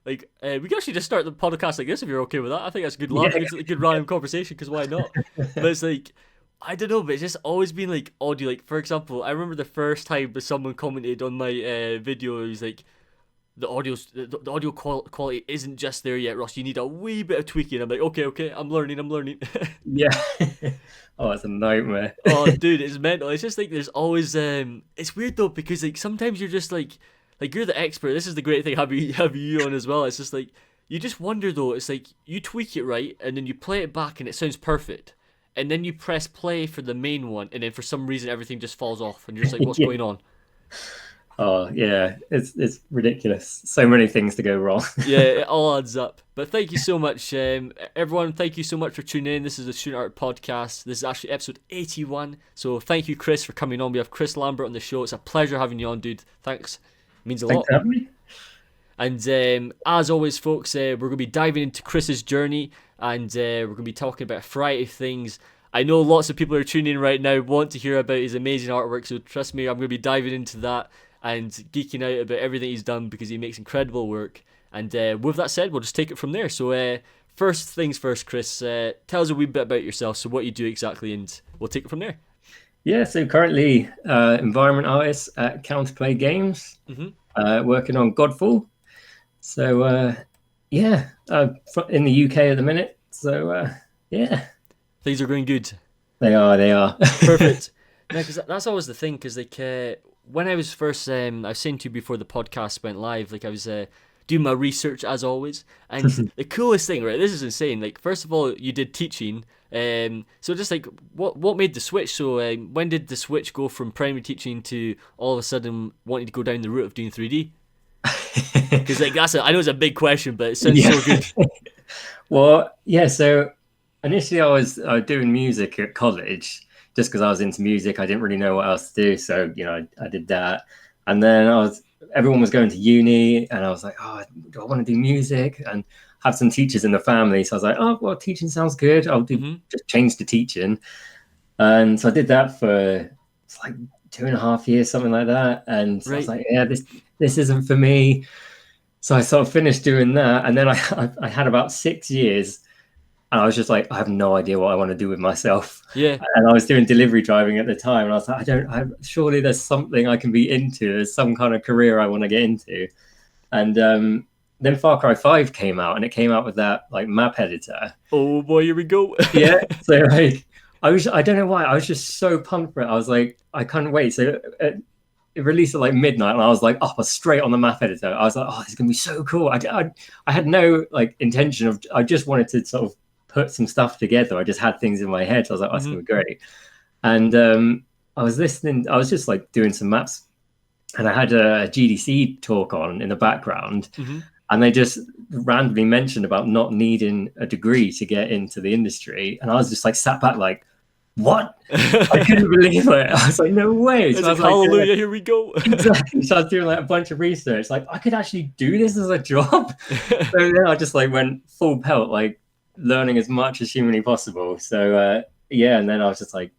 we can actually just start the podcast like this if you're okay with that. I think that's a good laugh, Yeah. a good random conversation. Because why not? But it's like I don't know, but it's just always been like audio. Like for example, I remember the first time that someone commented on my video. It was like the audio quality isn't just there yet, Ross. You need a wee bit of tweaking. I'm like, okay, I'm learning, I'm learning. Yeah. Oh, it's a nightmare. Oh, dude, it's mental. It's just like there's always It's weird though because like sometimes you're just like you're the expert. This is the great thing having you on as well. It's just like you just wonder though. It's like you tweak it right, and then you play it back, and it sounds perfect. And then you press play for the main one, and then for some reason everything just falls off, and you're just like, "What's Yeah. going on?" Oh, yeah. It's ridiculous. So many things to go wrong. Yeah, it all adds up. But thank you so much, everyone. Thank you so much for tuning in. This is the Student Art Podcast. This is actually episode 81. So thank you, Chris, for coming on. We have Chris Lambert on the show. It's a pleasure having you on, dude. Thanks. It means a Thanks lot. for having me. And as always, folks, we're going to be diving into Chris's journey, and we're going to be talking about a variety of things. I know lots of people are tuning in right now, want to hear about his amazing artwork, so trust me, I'm going to be diving into that and geeking out about everything he's done because he makes incredible work. And with that said, we'll just take it from there. So first things first, Chris, tell us a wee bit about yourself, so what you do exactly, and we'll take it from there. Yeah, so currently environment artist at Counterplay Games, working on Godfall. So yeah, in the UK at the minute. So yeah, Things are going good. they are. Perfect. No, because that's always the thing. Because like when I was first, I was saying to you before the podcast went live, like I was doing my research as always, and the coolest thing, right? This is insane. Like first of all, you did teaching. So just like what made the switch? So when did the switch go from primary teaching to all of a sudden wanting to go down the route of doing 3D? Because like I know it's a big question, but it sounds so good. Well, yeah. So initially, I was doing music at college just because I was into music. I didn't really know what else to do, so I did that. And then everyone was going to uni, and I was like, oh, do I want to do music? And have some teachers in the family, so I was like, oh, well, teaching sounds good. I'll just change to teaching. And so I did that for like 2.5 years, something like that. And so I was like, yeah, this isn't for me. So I sort of finished doing that, and then I had about 6 years, and I was just like, I have no idea what I want to do with myself. Yeah. And I was doing delivery driving at the time, and I was like, surely there's something I can be into. There's some kind of career I want to get into. And then Far Cry 5 came out, and it came out with that like map editor. Oh boy, here we go. Yeah. So like, I don't know why, I was just so pumped for it. I was like, I can't wait. So it released at like midnight, and I was like, oh, I was straight on the map editor. I was like, oh, it's gonna be so cool. I had no like intention of. I just wanted to sort of put some stuff together. I just had things in my head. So I was like, oh, it's gonna be great. And I was listening. I was just like doing some maps, and I had a GDC talk on in the background, and they just randomly mentioned about not needing a degree to get into the industry, and I was just like sat back like, what? I couldn't believe it. I was like, no way. So I was like, hallelujah, here we go. Exactly. So I was doing like a bunch of research. Like, I could actually do this as a job. So then I just like went full pelt, like learning as much as humanly possible. So yeah, and then I was just like,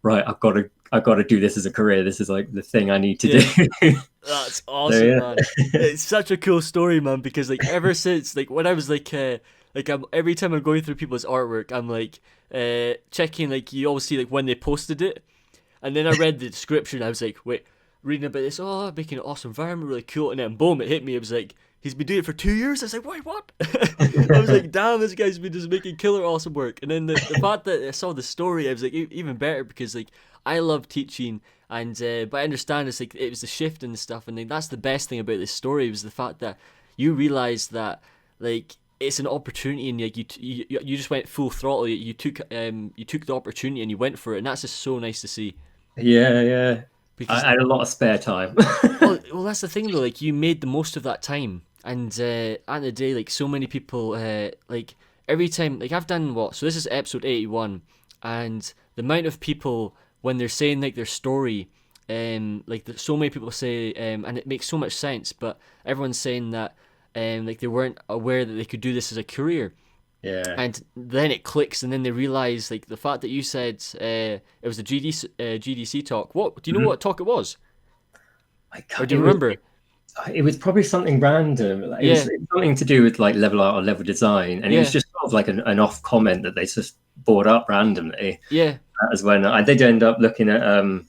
right, I've got to do this as a career. This is like the thing I need to do. That's awesome, man. It's such a cool story, man, because like ever since like when I was like every time I'm going through people's artwork, I'm like checking, like you always see like when they posted it, and then I read the description. I was like, wait, reading about this, oh, making an awesome environment, really cool, and then boom, it hit me. It was like, he's been doing it for 2 years. I was like, wait, what? I was like, damn, this guy's been just making killer awesome work. And then the fact that I saw the story, I was like, even better, because like I love teaching, and but I understand it's like it was the shift and stuff, and like, that's the best thing about this story was the fact that you realize that like it's an opportunity, and like you just went full throttle. You took the opportunity and you went for it, and that's just so nice to see. Yeah. Because I had a lot of spare time. well, that's the thing though. Like you made the most of that time, and at the end of the day, like so many people, like every time, like I've done what? So this is episode 81, and the amount of people when they're saying like their story, like so many people say, and it makes so much sense, but everyone's saying that. Like they weren't aware that they could do this as a career. Yeah. And then it clicks, and then they realize like the fact that you said it was a GDC talk. What do you know? What talk it was? I can't, or do you remember? It was probably something random. Like, it was Yeah, something to do with like level art or level design, and it was yeah, just sort of like an off comment that they just brought up randomly. yeah. As when I did end up looking at, I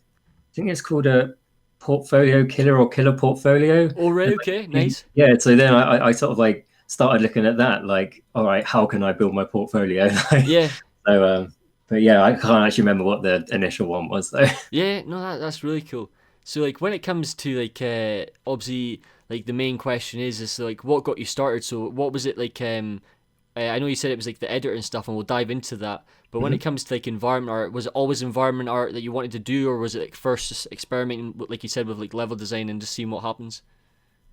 think it's called a portfolio killer or killer portfolio. All right, okay, nice. Yeah, so then I sort of like started looking at that, like, all right, how can I build my portfolio? Yeah, So, but yeah, I can't actually remember what the initial one was though. yeah. No, that's really cool. So like when it comes to like obviously like the main question is like what got you started? So what was it like? I know you said it was like the editor and stuff, and we'll dive into that. But when it Mhm. comes to like environment art, was it always environment art that you wanted to do, or was it like first just experimenting, like you said, with like level design and just seeing what happens?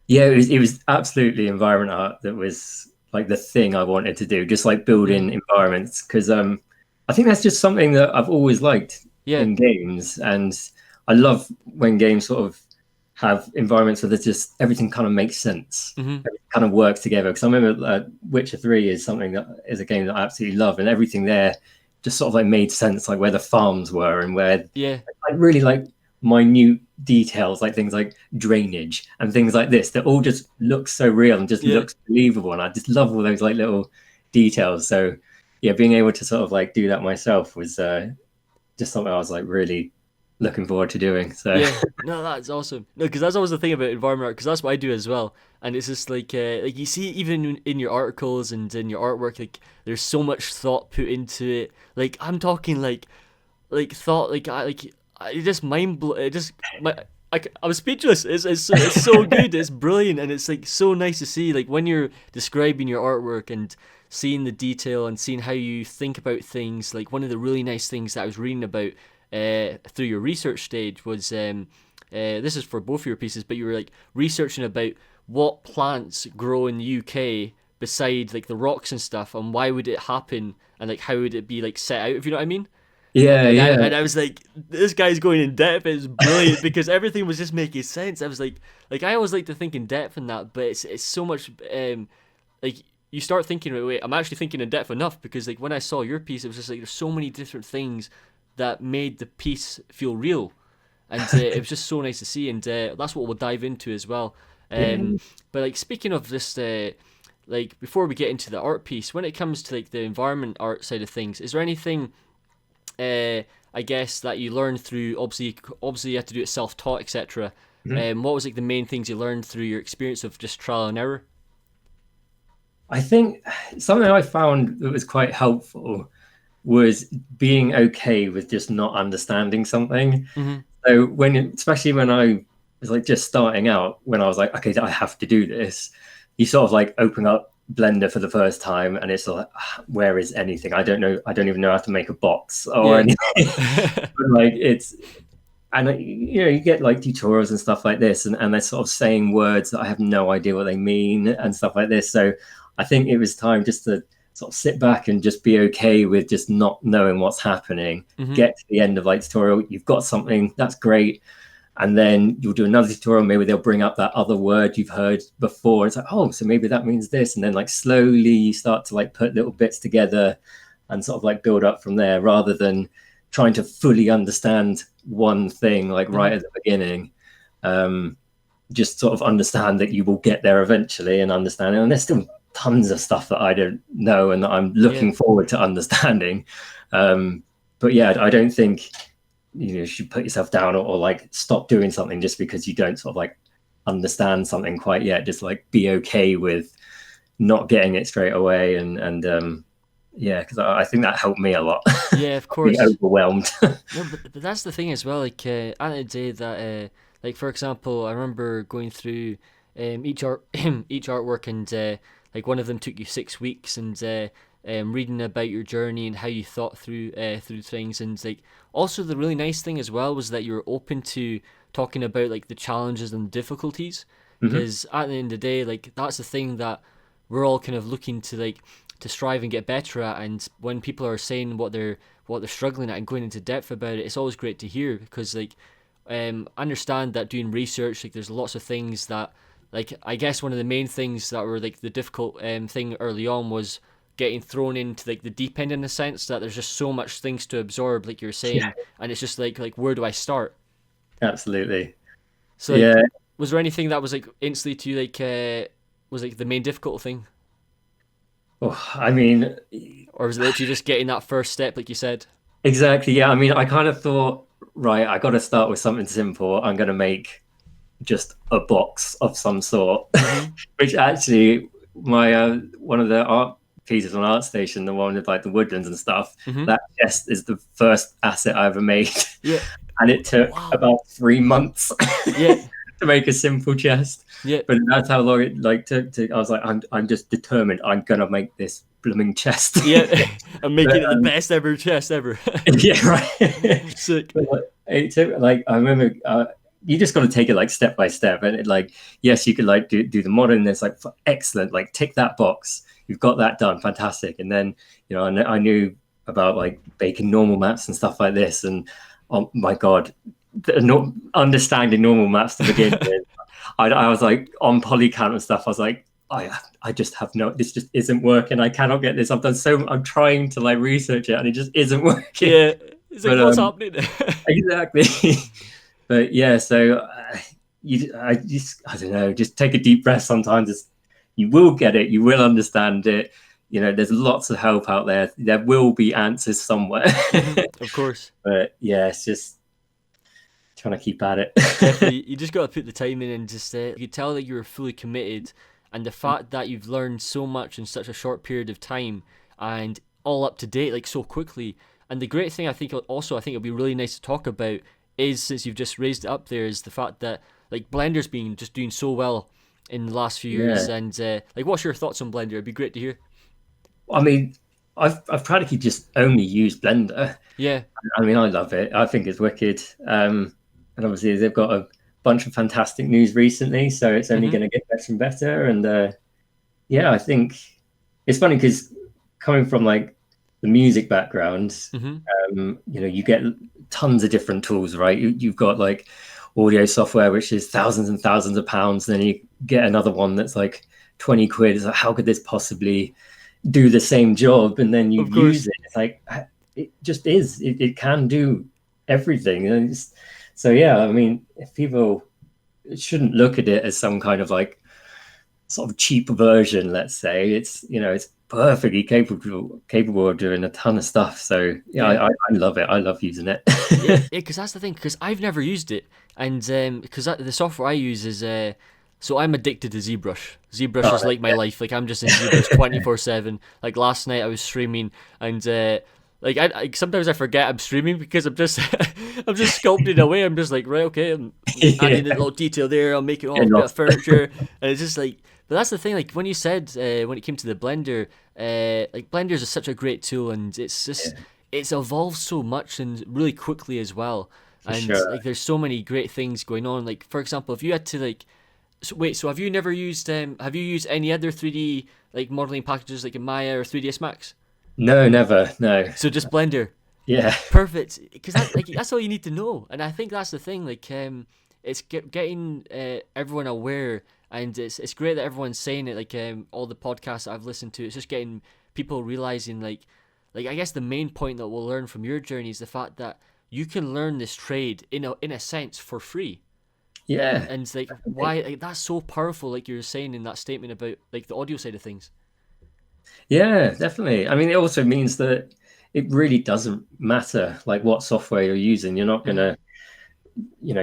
Yeah, it was absolutely environment art that was like the thing I wanted to do, just like Mm-hmm. building environments because I think that's just something that I've always liked Yeah. in games, and I love when games sort of have environments where there's just everything kind of makes sense, Mm-hmm. everything kind of works together. Because I remember Witcher 3 is something that is a game that I absolutely love, and everything there just sort of like made sense, like where the farms were and where Yeah. like really like minute details, like things like drainage and things like this, that all just look so real and just Yeah. looks believable. And I just love all those like little details. So yeah, being able to sort of like do that myself was just something I was like really looking forward to doing. So Yeah, no, that's awesome. No, because that's always the thing about environment art. Because that's what I do as well. And it's just like you see, even in your articles and in your artwork, like there's so much thought put into it. Like I'm talking like thought, it just mind blow. It just I was speechless. It's so good. It's brilliant, and it's like so nice to see. Like when you're describing your artwork and seeing the detail and seeing how you think about things. Like one of the really nice things that I was reading about through your research stage was this is for both of your pieces, but you were like researching about what plants grow in the UK beside like the rocks and stuff, and why would it happen, and like how would it be like set out, if you know what I mean. yeah, And yeah. I was like, this guy's going in depth. It's brilliant because everything was just making sense. I was like I always like to think in depth in that, but it's so much. Like you start thinking, wait, I'm actually thinking in depth enough because like when I saw your piece, it was just like there's so many different things that made the piece feel real, and it was just so nice to see. And that's what we'll dive into as well. Um, Yeah. but like speaking of this, like before we get into the art piece, when it comes to like the environment art side of things, is there anything? I guess that you learned through obviously you had to do it self taught, etc. Mhm. What was like the main things you learned through your experience of just trial and error? I think something I found that was quite helpful was being okay with just not understanding something. Mm-hmm. So especially when I was like just starting out, when I was like, okay, I have to do this, you sort of like open up Blender for the first time, and it's like, where is anything? I don't know. I don't even know how to make a box or Yeah. anything. But like it's and you get like tutorials and stuff like this, and they're sort of saying words that I have no idea what they mean and stuff like this. So I think it was time just to sort of sit back and just be okay with just not knowing what's happening. Mm-hmm. Get to the end of like tutorial, you've got something that's great, and then you'll do another tutorial. Maybe they'll bring up that other word you've heard before. It's like, oh, so maybe that means this, and then like slowly you start to like put little bits together and sort of like build up from there, rather than trying to fully understand one thing like Mm-hmm. right at the beginning. Um, just sort of understand that you will get there eventually and understand it. And there's still tons of stuff that I don't know and that I'm Yeah. looking forward to understanding. Um, but yeah, I don't think you should put yourself down or like stop doing something just because you don't sort of like understand something quite yet. Just like be okay with not getting it straight away, and yeah, because I think that helped me a lot. Yeah, of Being course. overwhelmed. No, but that's the thing as well. Like at the end of the day, that like for example, I remember going through each art each artwork, and like one of them took you 6 weeks, and reading about your journey and how you thought through things, and like also the really nice thing as well was that you were open to talking about like the challenges and difficulties, Hmm. because at the end of the day, like that's the thing that we're all kind of looking to like to strive and get better at. And when people are saying what they're struggling at and going into depth about it, it's always great to hear because like I understand that doing research, like there's lots of things that like I guess one of the main things that were like the difficult thing early on was getting thrown into like the deep end, in the sense that there's just so much things to absorb, like you're Yeah, saying, and it's just like where do I start? absolutely. So like Yeah. Was there anything that was like instantly to you like was like the main difficult thing, Oh, I mean, or was it literally just getting that first step, like you said? exactly. Yeah. I mean, I kind of thought, right, I got to start with something simple. I'm going to make just a box of some sort, Mm-hmm. which actually my one of the art pieces on ArtStation, the one with like the woodlands and stuff, Mm-hmm. that chest is the first asset I ever made, Yeah. and it took Wow. about 3 months Yeah. to make a simple chest. Yeah. But that's how long it like took to. I was like, I'm just determined. I'm gonna make this blooming chest. Yeah. I'm But, making it the best ever chest ever. yeah, right. Sick. But, like, it took like I remember. You just got to take it like step by step, and it like yes, you could like do the modern. There's like excellent, like tick that box. You've got that done, fantastic. And then I knew about like baking normal maps and stuff like this, and oh my god, understanding normal maps to begin with. I was like on polycount and stuff. I was like, I just have no. This just isn't working. I cannot get this. I'm trying to like research it, and it just isn't working. Yeah. It's like But what's happening? exactly. But yeah, so I don't know. Just take a deep breath. Sometimes you will get it. You will understand it. There's lots of help out there. There will be answers somewhere. Of course. But yeah, it's just trying to keep at it. Definitely, you just got to put the time in and just you could tell that you were fully committed, and the fact that you've learned so much in such a short period of time and all up to date like so quickly. And the great thing I think it'll be really nice to talk about is, since you've just raised it up there, is the fact that like Blender's been just doing so well in the last few years. Yeah. And like, what's your thoughts on Blender? It'd be great to hear. I mean, I've practically just only used Blender. Yeah. I mean, I love it. I think it's wicked. And obviously they've got a bunch of fantastic news recently, so it's only going to get better and better. And yeah, I think it's funny because coming from like the music background, you get tons of different tools, right? You've got like audio software, which is thousands and thousands of pounds. Then you get another one that's like 20 quid. It's like, how could this possibly do the same job? And then you use it. It's like, it just is. It can do everything. And so, yeah, I mean, if people shouldn't look at it as some kind of like sort of cheap version, let's say, it's perfectly capable of doing a ton of stuff. So yeah. I love it. I love using it. Yeah, because that's the thing. Because I've never used it, and because the software I use is so I'm addicted to ZBrush. ZBrush is like my life. Like I'm just in ZBrush 24/7. Like last night I was streaming, and like I sometimes I forget I'm streaming because I'm just I'm just sculpting away. I'm just like, right, okay, I'm adding a little detail there. I'm making all a bit of furniture, and it's just like. But that's the thing. Like when you said when it came to the Blender, like Blender is such a great tool, and it's just it's evolved so much and really quickly as well. And like there's so many great things going on. Like for example, if you had to like, so have you never used have you used any other 3D like modeling packages like in Maya or 3ds Max? No, never. No. So just Blender. Yeah. Perfect. Because that's all you need to know. And I think that's the thing. Like it's getting everyone aware. And it's great that everyone's saying it. Like all the podcasts that I've listened to, it's just getting people realizing like I guess the main point that we'll learn from your journey is the fact that you can learn this trade in a sense for free. Yeah. And it's like why that's so powerful. Like you were saying in that statement about like the audio side of things. Yeah, definitely. I mean, it also means that it really doesn't matter like what software you're using. You're not gonna,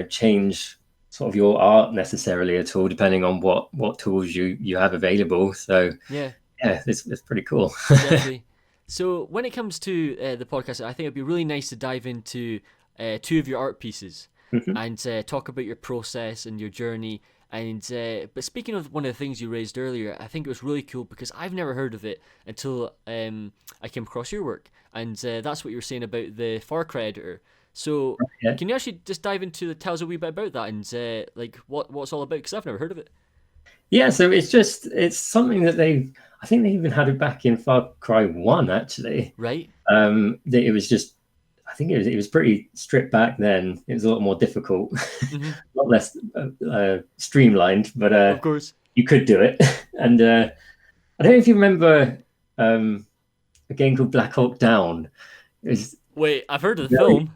change sort of your art necessarily at all, depending on what tools you have available. So yeah, it's pretty cool. Definitely. So when it comes to the podcast, I think it'd be really nice to dive into two of your art pieces and talk about your process and your journey. And but speaking of one of the things you raised earlier, I think it was really cool because I've never heard of it until I came across your work, and that's what you were saying about the Far Cry editor. So can you actually just dive into tell us a wee bit about that and like what it's all about? Because I've never heard of it. Yeah, so it's something that I think they even had it back in Far Cry 1 actually. Right. That it was just I think it was pretty stripped back then. It was a lot more difficult, a lot less streamlined, but of course you could do it. And I don't know if you remember a game called Black Hawk Down. Wait, I've heard of the film.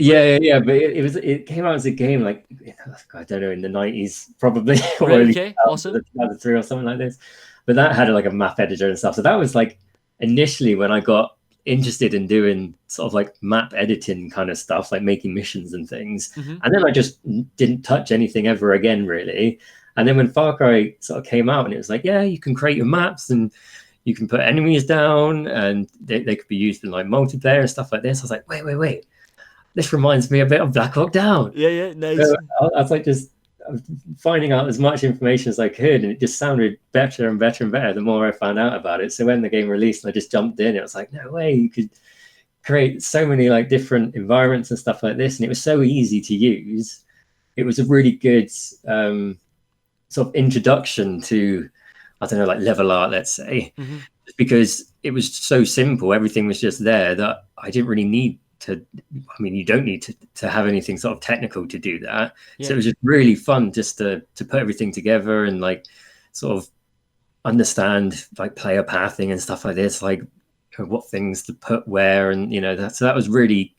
Yeah. But it came out as a game like, I don't know, in the 90s probably, or Right, early okay, awesome. 2003 or something like this. But that had like a map editor and stuff. So that was like initially when I got interested in doing sort of like map editing kind of stuff, like making missions and things. Mm-hmm. And then I just didn't touch anything ever again, really. And then when Far Cry sort of came out and it was like, yeah, you can create your maps and you can put enemies down and they could be used in like multiplayer and stuff like this. I was like, wait. This reminds me a bit of Black Hawk Down. Yeah, nice. So I was like just finding out as much information as I could, and it just sounded better and better and better the more I found out about it. So when the game released and I just jumped in, it was like, no way, you could create so many like different environments and stuff like this, and it was so easy to use. It was a really good sort of introduction to, I don't know, like level art, let's say, because it was so simple. Everything was just there that I didn't really need to. I mean, you don't need to have anything sort of technical to do that. Yeah. So it was just really fun just to put everything together and like sort of understand like player pathing and stuff like this, like what things to put where, and that was really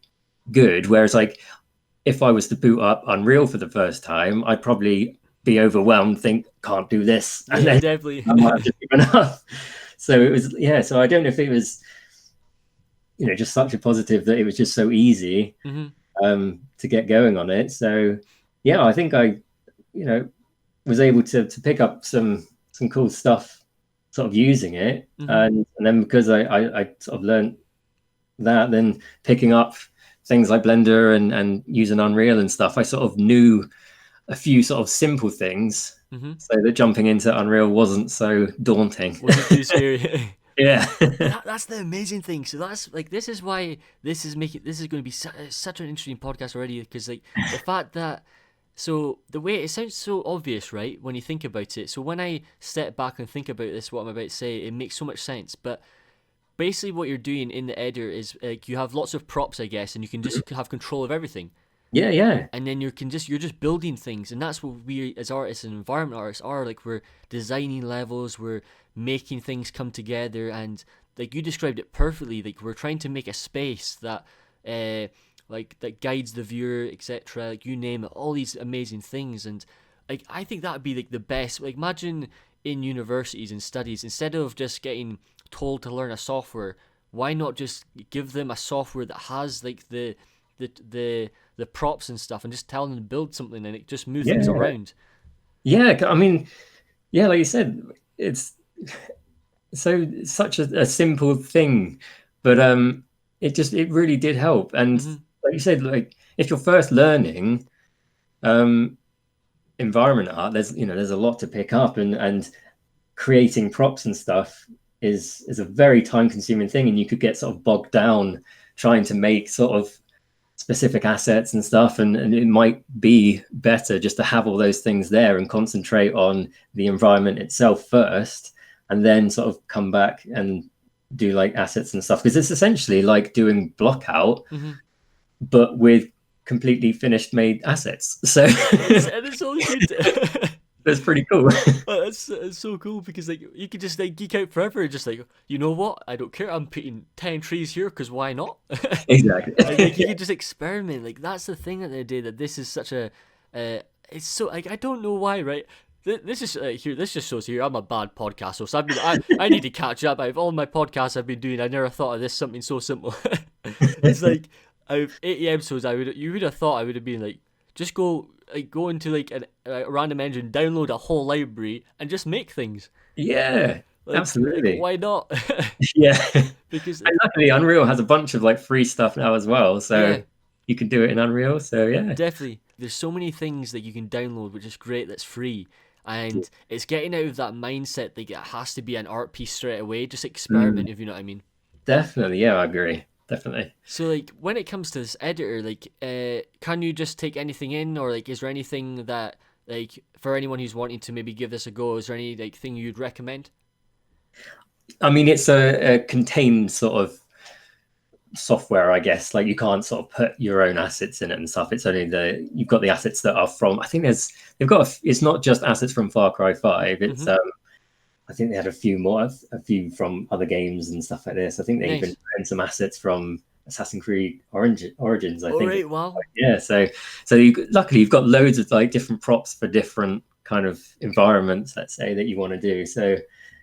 good. Whereas like if I was to boot up Unreal for the first time, I'd probably be overwhelmed, think can't do this, and then definitely. I might have just given up. So it was, so I don't know if it was just such a positive that it was just so easy to get going on it. So yeah, I think I was able to pick up some cool stuff sort of using it, and then because I sort of learned that, then picking up things like Blender and using Unreal and stuff, I sort of knew a few sort of simple things, so that jumping into Unreal wasn't so daunting. Wasn't too scary. Yeah. That's the amazing thing. So that's like, this is why this is going to be such an interesting podcast already, because like the fact that, so the way it sounds so obvious, right, when you think about it. So when I step back and think about this, what I'm about to say, it makes so much sense. But basically what you're doing in the editor is like you have lots of props, I guess, and you can just have control of everything. Yeah. And then you're just building things, and that's what we as artists and environment artists are. Like, we're designing levels, we're making things come together, and like you described it perfectly. Like, we're trying to make a space that that guides the viewer, etc. Like, you name it, all these amazing things. And like, I think that would be like the best. Like, imagine in universities and studies, instead of just getting told to learn a software, why not just give them a software that has like the props and stuff, and just tell them to build something, and it just moves things around. Yeah, I mean, yeah, like you said, it's such a simple thing, but it really did help. And like you said, like if you're first learning environment art, there's a lot to pick up, and creating props and stuff is a very time consuming thing, and you could get sort of bogged down trying to make sort of specific assets and stuff, and it might be better just to have all those things there and concentrate on the environment itself first, and then sort of come back and do like assets and stuff, because it's essentially like doing block out but with completely finished made assets. So it's all good. That's pretty cool. It's so cool, because like you could just like geek out forever, just like, you know what, I don't care, I'm putting 10 trees here because why not? Exactly. And like you could just experiment. Like, that's the thing at the day, that this is such a it's so like, I don't know why, right? This is here. This just shows here I'm a bad podcaster. So I need to catch up. Out of all my podcasts I've been doing, I never thought of this, something so simple. It's like, out of 80 episodes, you would have thought I would have been like, just go into like a random engine, download a whole library, and just make things. Yeah, like, absolutely. Like, why not? Yeah, because and luckily Unreal has a bunch of like free stuff now as well, so you can do it in Unreal. So yeah, definitely. There's so many things that you can download, which is great. That's free. And it's getting out of that mindset that it has to be an art piece straight away. Just experiment, if you know what I mean. Definitely, yeah, I agree. Definitely. So like, when it comes to this editor, like can you just take anything in, or like is there anything that, like, for anyone who's wanting to maybe give this a go, is there any like thing you'd recommend? I mean, it's a contained sort of software, I guess. Like, you can't sort of put your own assets in it and stuff. It's only you've got the assets that are from, I think it's not just assets from Far Cry 5. It's I think they had a few from other games and stuff like this. I think they even put in some assets from Assassin's Creed Origins, I All think. right, wow. Yeah, so luckily you've got loads of like different props for different kind of environments, let's say, that you want to do. So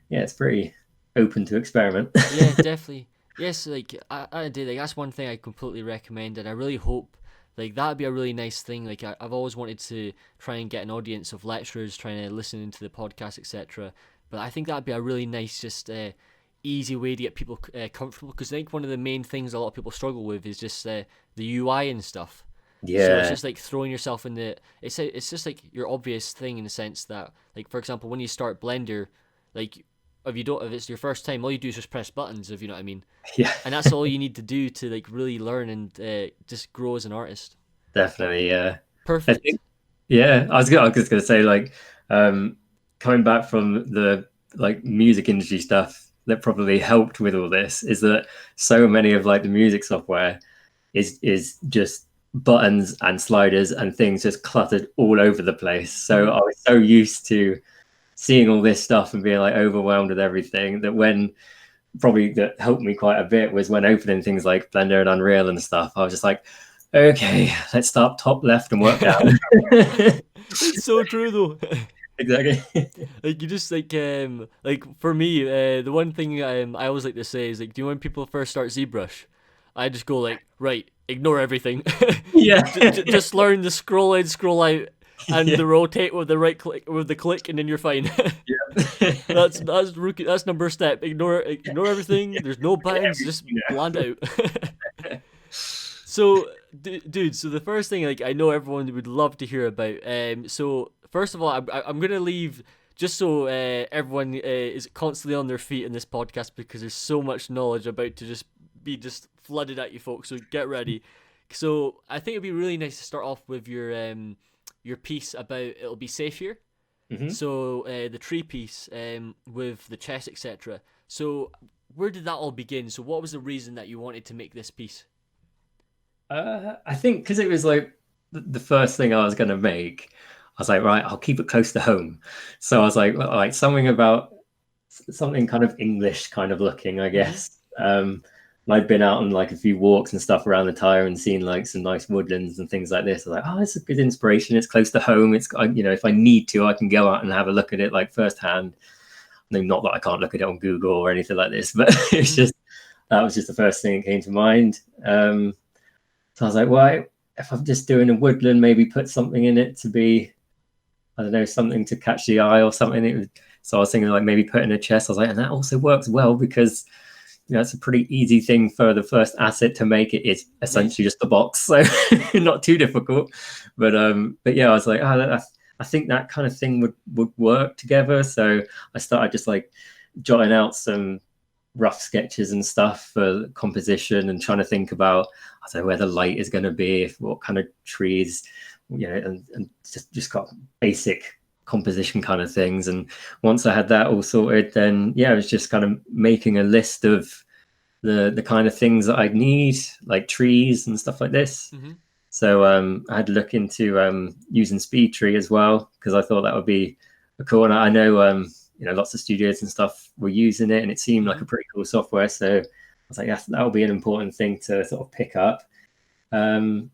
yeah, it's pretty open to experiment. Yeah, definitely. Yes, like I did. Like that's one thing I completely recommend, and I really hope like that'd be a really nice thing. Like I've always wanted to try and get an audience of lecturers trying to listen into the podcast, etc. But I think that'd be a really nice, just easy way to get people comfortable. Because I think one of the main things a lot of people struggle with is just the UI and stuff. So it's Yeah, just like throwing yourself in the. It's just like your obvious thing in the sense that, like, for example, when you start Blender, like if it's your first time, all you do is just press buttons, if you know what I mean, yeah, and that's all you need to do to like really learn and just grow as an artist. definitely. Yeah, I Perfect. think. Yeah, I was just gonna say like, um, coming back from the like music industry stuff that probably helped with all this is that so many of like the music software is just buttons and sliders and things just cluttered all over the place. So Hmm. I was so used to seeing all this stuff and being like overwhelmed with everything that when probably that helped me quite a bit was when opening things like Blender and Unreal and stuff. I was just like, okay, let's start top left and work down. It's so true though. Exactly. Like you just like for me, the one thing I always like to say is like, do you know when people first start ZBrush? I just go like, right, ignore everything. Yeah. Just learn the scroll in, scroll out, and Yeah. the rotate with the right click with the click, and then you're fine. Yeah. That's rookie. That's number step. Ignore everything. There's no buttons. Just bland out. So, dude. So the first thing, like, I know everyone would love to hear about. So first of all, I'm gonna leave just so everyone is constantly on their feet in this podcast because there's so much knowledge about to just be just flooded at you folks. So get ready. So I think it'd be really nice to start off with your piece about it'll be safe here. Hmm. So the tree piece with the chest, etc. So where did that all begin? So what was the reason that you wanted to make this piece? I think because it was like the first thing I was going to make, I was like, right, I'll keep it close to home. So I was like, well, like something about something kind of English kind of looking, I Hmm. guess. And I'd been out on like a few walks and stuff around the tire and seen like some nice woodlands and things like this. I was like, oh, it's a good inspiration. It's close to home. If I need to, I can go out and have a look at it like firsthand. No, not that I can't look at it on Google or anything like this, but it's Hmm. just that was just the first thing that came to mind. So I was like, well, if I'm just doing a woodland, maybe put something in it to be, I don't know, something to catch the eye or something. So I was thinking like maybe put in a chest. I was like, and that also works well because it's a pretty easy thing for the first asset to make. It is Yeah. essentially just a box, so not too difficult. But yeah, I was like, I think that kind of thing would work together. So I started just like jotting out some rough sketches and stuff for composition and trying to think about I don't know where the light is going to be, what kind of trees, and just got basic composition kind of things. And once I had that all sorted, then yeah, it was just kind of making a list of the kind of things that I'd need, like trees and stuff like this. Hmm. So I had to look into using SpeedTree as well because I thought that would be cool. And I know lots of studios and stuff were using it, and it seemed like Hmm. a pretty cool software. So I was like, yes, that will be an important thing to sort of pick up. Um,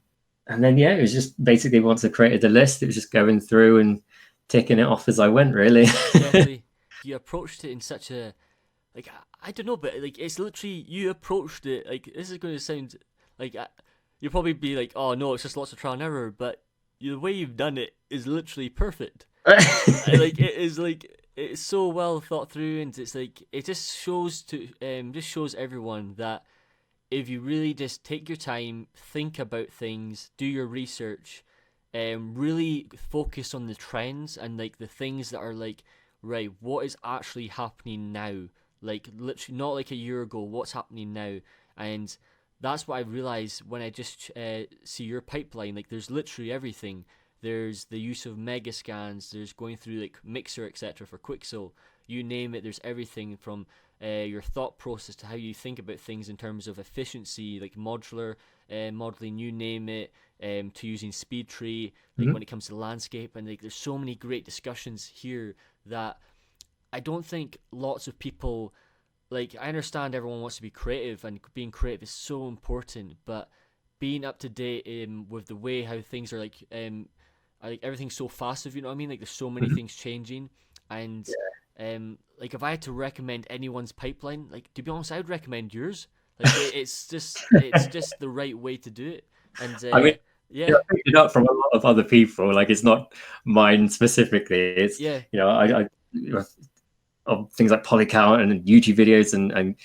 and then yeah, it was just basically once I created the list, it was just going through and ticking it off as I went, really. Definitely. You approached it in such a like I don't know, but like it's literally you approached it like this is going to sound like you'll probably be like, oh no, it's just lots of trial and error, but the way you've done it is literally perfect. Like it is like it's so well thought through, and it's like it just shows everyone that if you really just take your time, think about things, do your research, really focus on the trends and like the things that are like, right, what is actually happening now? Like literally, not like a year ago. What's happening now? And that's what I realized when I just see your pipeline. Like, there's literally everything. There's the use of mega scans. There's going through like Mixer, etc. for Quixel. You name it. There's everything from your thought process to how you think about things in terms of efficiency, like modular modeling, you name it, to using SpeedTree, like when Mhm. it comes to landscape, and like there's so many great discussions here that I don't think lots of people like I understand everyone wants to be creative, and being creative is so important, but being up to date with the way how things are like everything's so fast. If you know what I mean, like there's so many Mhm. things changing, and like if I had to recommend anyone's pipeline, like to be honest, I would recommend yours. Like it's just the right way to do it, and I mean, yeah, yeah, I picked it up from a lot of other people. Like it's not mine specifically. It's yeah, of things like polycount and YouTube videos and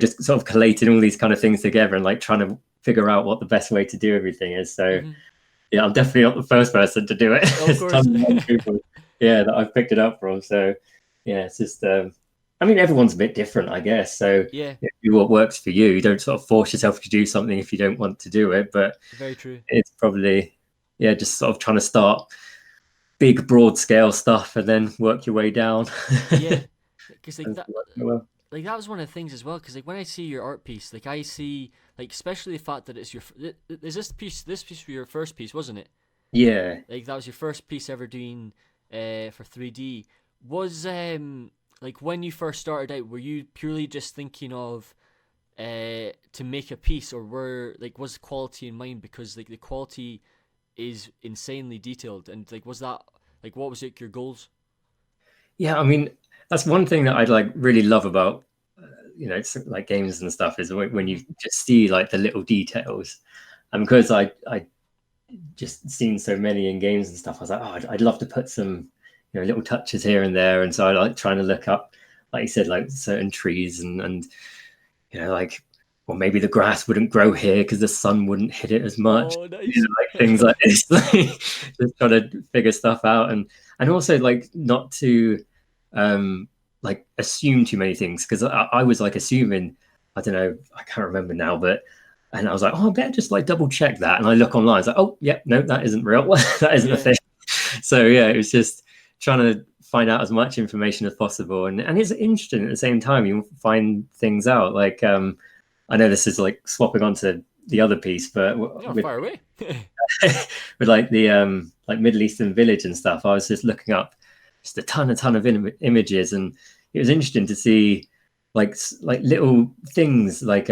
just sort of collating all these kind of things together and like trying to figure out what the best way to do everything is. So hmm yeah, I'm definitely not the first person to do it. of There's course, tons of other people, yeah, that I've picked it up from. So yeah, it's just I mean, everyone's a bit different, I guess. So yeah, do what works for you. You don't sort of force yourself to do something if you don't want to do it. But very true. it's probably, yeah, just sort of trying to start big, broad scale stuff and then work your way down. Yeah, because like And that, well, like that was one of the things as well. Because like when I see your art piece, like I see like especially the fact that it's your is this piece was your first piece, wasn't it? yeah. Like that was your first piece ever doing for 3D. Was like when you first started out, were you purely just thinking of to make a piece, or were like was quality in mind? Because like the quality is insanely detailed, and like was that like what was it your goals? Yeah, I mean, that's one thing that I like really love about it's like games and stuff is when you Mm-hmm. just see like the little details. And because I just seen so many in games and stuff, I was like, oh, I'd love to put some little touches here and there. And so I like trying to look up, like you said, like certain trees and like, well, maybe the grass wouldn't grow here because the sun wouldn't hit it as much. Oh, nice. Like things like this, like just trying to figure stuff out, and also like not to like assume too many things because I was like assuming, I don't know, I can't remember now, but and I was like, oh, I better just like double check that, and I look online, it's like, oh, yeah, no, that isn't real, that isn't a Yeah. thing. So yeah, it was just trying to find out as much information as possible, and it's interesting at the same time. You find things out like I know this is like swapping onto the other piece, but Yeah, with far away. with like the like Middle Eastern village and stuff, I was just looking up just a ton of images, and it was interesting to see like little things like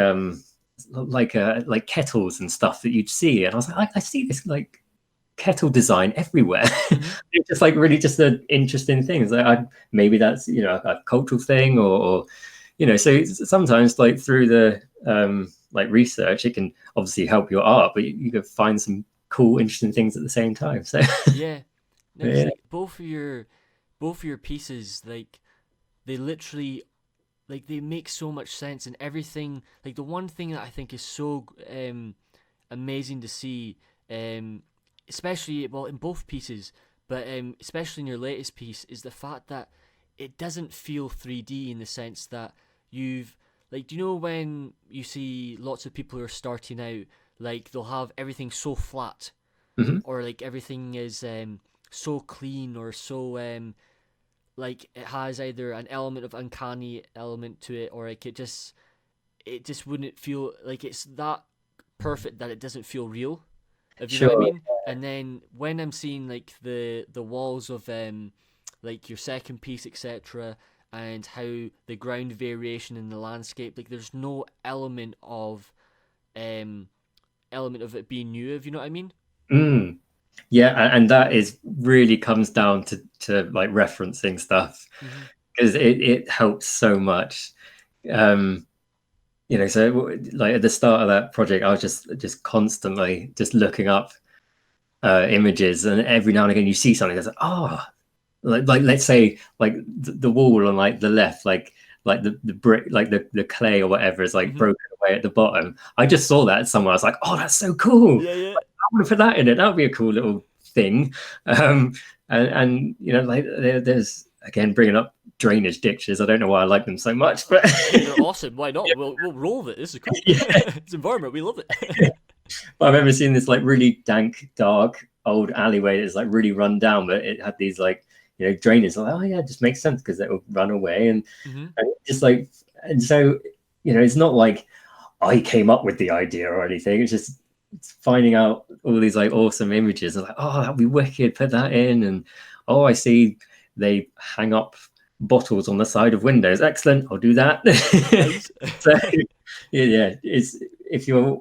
kettles and stuff that you'd see, and I was like, I see this like kettle design everywhere. hmm It's just like really just an interesting thing. It's like maybe that's a cultural thing, or so sometimes like through the like research, it can obviously help your art, but you can find some cool, interesting things at the same time. So Yeah. No, because yeah. like both of your pieces, like they literally like they make so much sense and everything. Like the one thing that I think is so amazing to see, especially well in both pieces, but especially in your latest piece, is the fact that it doesn't feel 3D in the sense that you've like do you know when you see lots of people who are starting out, like they'll have everything so flat, Mhm. or like everything is so clean, or so like it has either an element of uncanny element to it, or like it just wouldn't feel like it's that perfect that it doesn't feel real, if you know what I Sure. mean. And then when I'm seeing like the walls of like your second piece, etc., and how the ground variation in the landscape, like there's no um element of it being new, if you know what I mean. Mm. Yeah, and that is really comes down to like referencing stuff hmm because it helps so much. Um, so like at the start of that project, I was just constantly just looking up images, and every now and again you see something that's like, oh, like let's say like the wall on like the left, like the brick, like the clay or whatever is like hmm broken away at the bottom. I just saw that somewhere. I was like, oh, that's so cool. Yeah, yeah, I want to put that in it. That would be a cool little thing. And like there's again bringing up drainage ditches. I don't know why I like them so much, but hey, they're awesome. Why not? We'll roll with it. This is cool. yeah. It's environment. We love it. I've ever seen this like really dank, dark old alleyway that's like really run down, but it had these like drainage. Like, oh yeah, it just makes sense because it will run away, hmm and just like, and so it's not like I came up with the idea or anything. It's finding out all these like awesome images. And like, oh, that'd be wicked. Put that in, and oh, I see they hang up bottles on the side of windows. Excellent, I'll do that. Nice. So yeah, it's if you're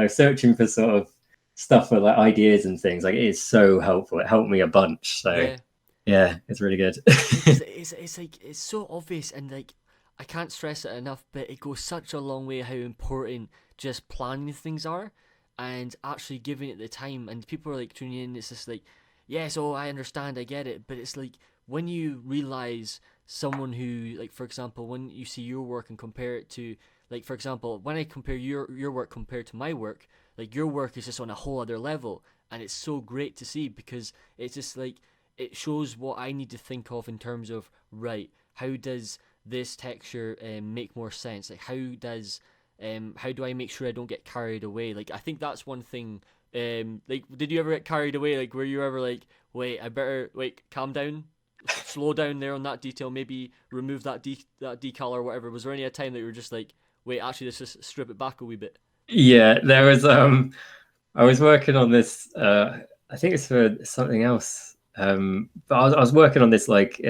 searching for sort of stuff for like ideas and things, like it is so helpful. It helped me a bunch. So Yeah. yeah, it's really good. Because it's like it's so obvious, and like I can't stress it enough, but it goes such a long way how important just planning things are, and actually giving it the time. And people are like tuning in. It's just like, yes, oh, I understand, I get it, but it's like when you realize someone who, like, for example, when you see your work and compare it to, like, for example, when I compare your work compared to my work, like your work is just on a whole other level, and it's so great to see because it's just like it shows what I need to think of in terms of, right, how does this texture make more sense? Like how do I make sure I don't get carried away? Like I think that's one thing. Like did you ever get carried away? Like were you ever like, wait, I better wait, calm down, slow down there on that detail, maybe remove that decal or whatever? Was there any time that you were just like, wait, actually let's just strip it back a wee bit? Yeah, there was I was working on this I think it's for something else. But I was working on this like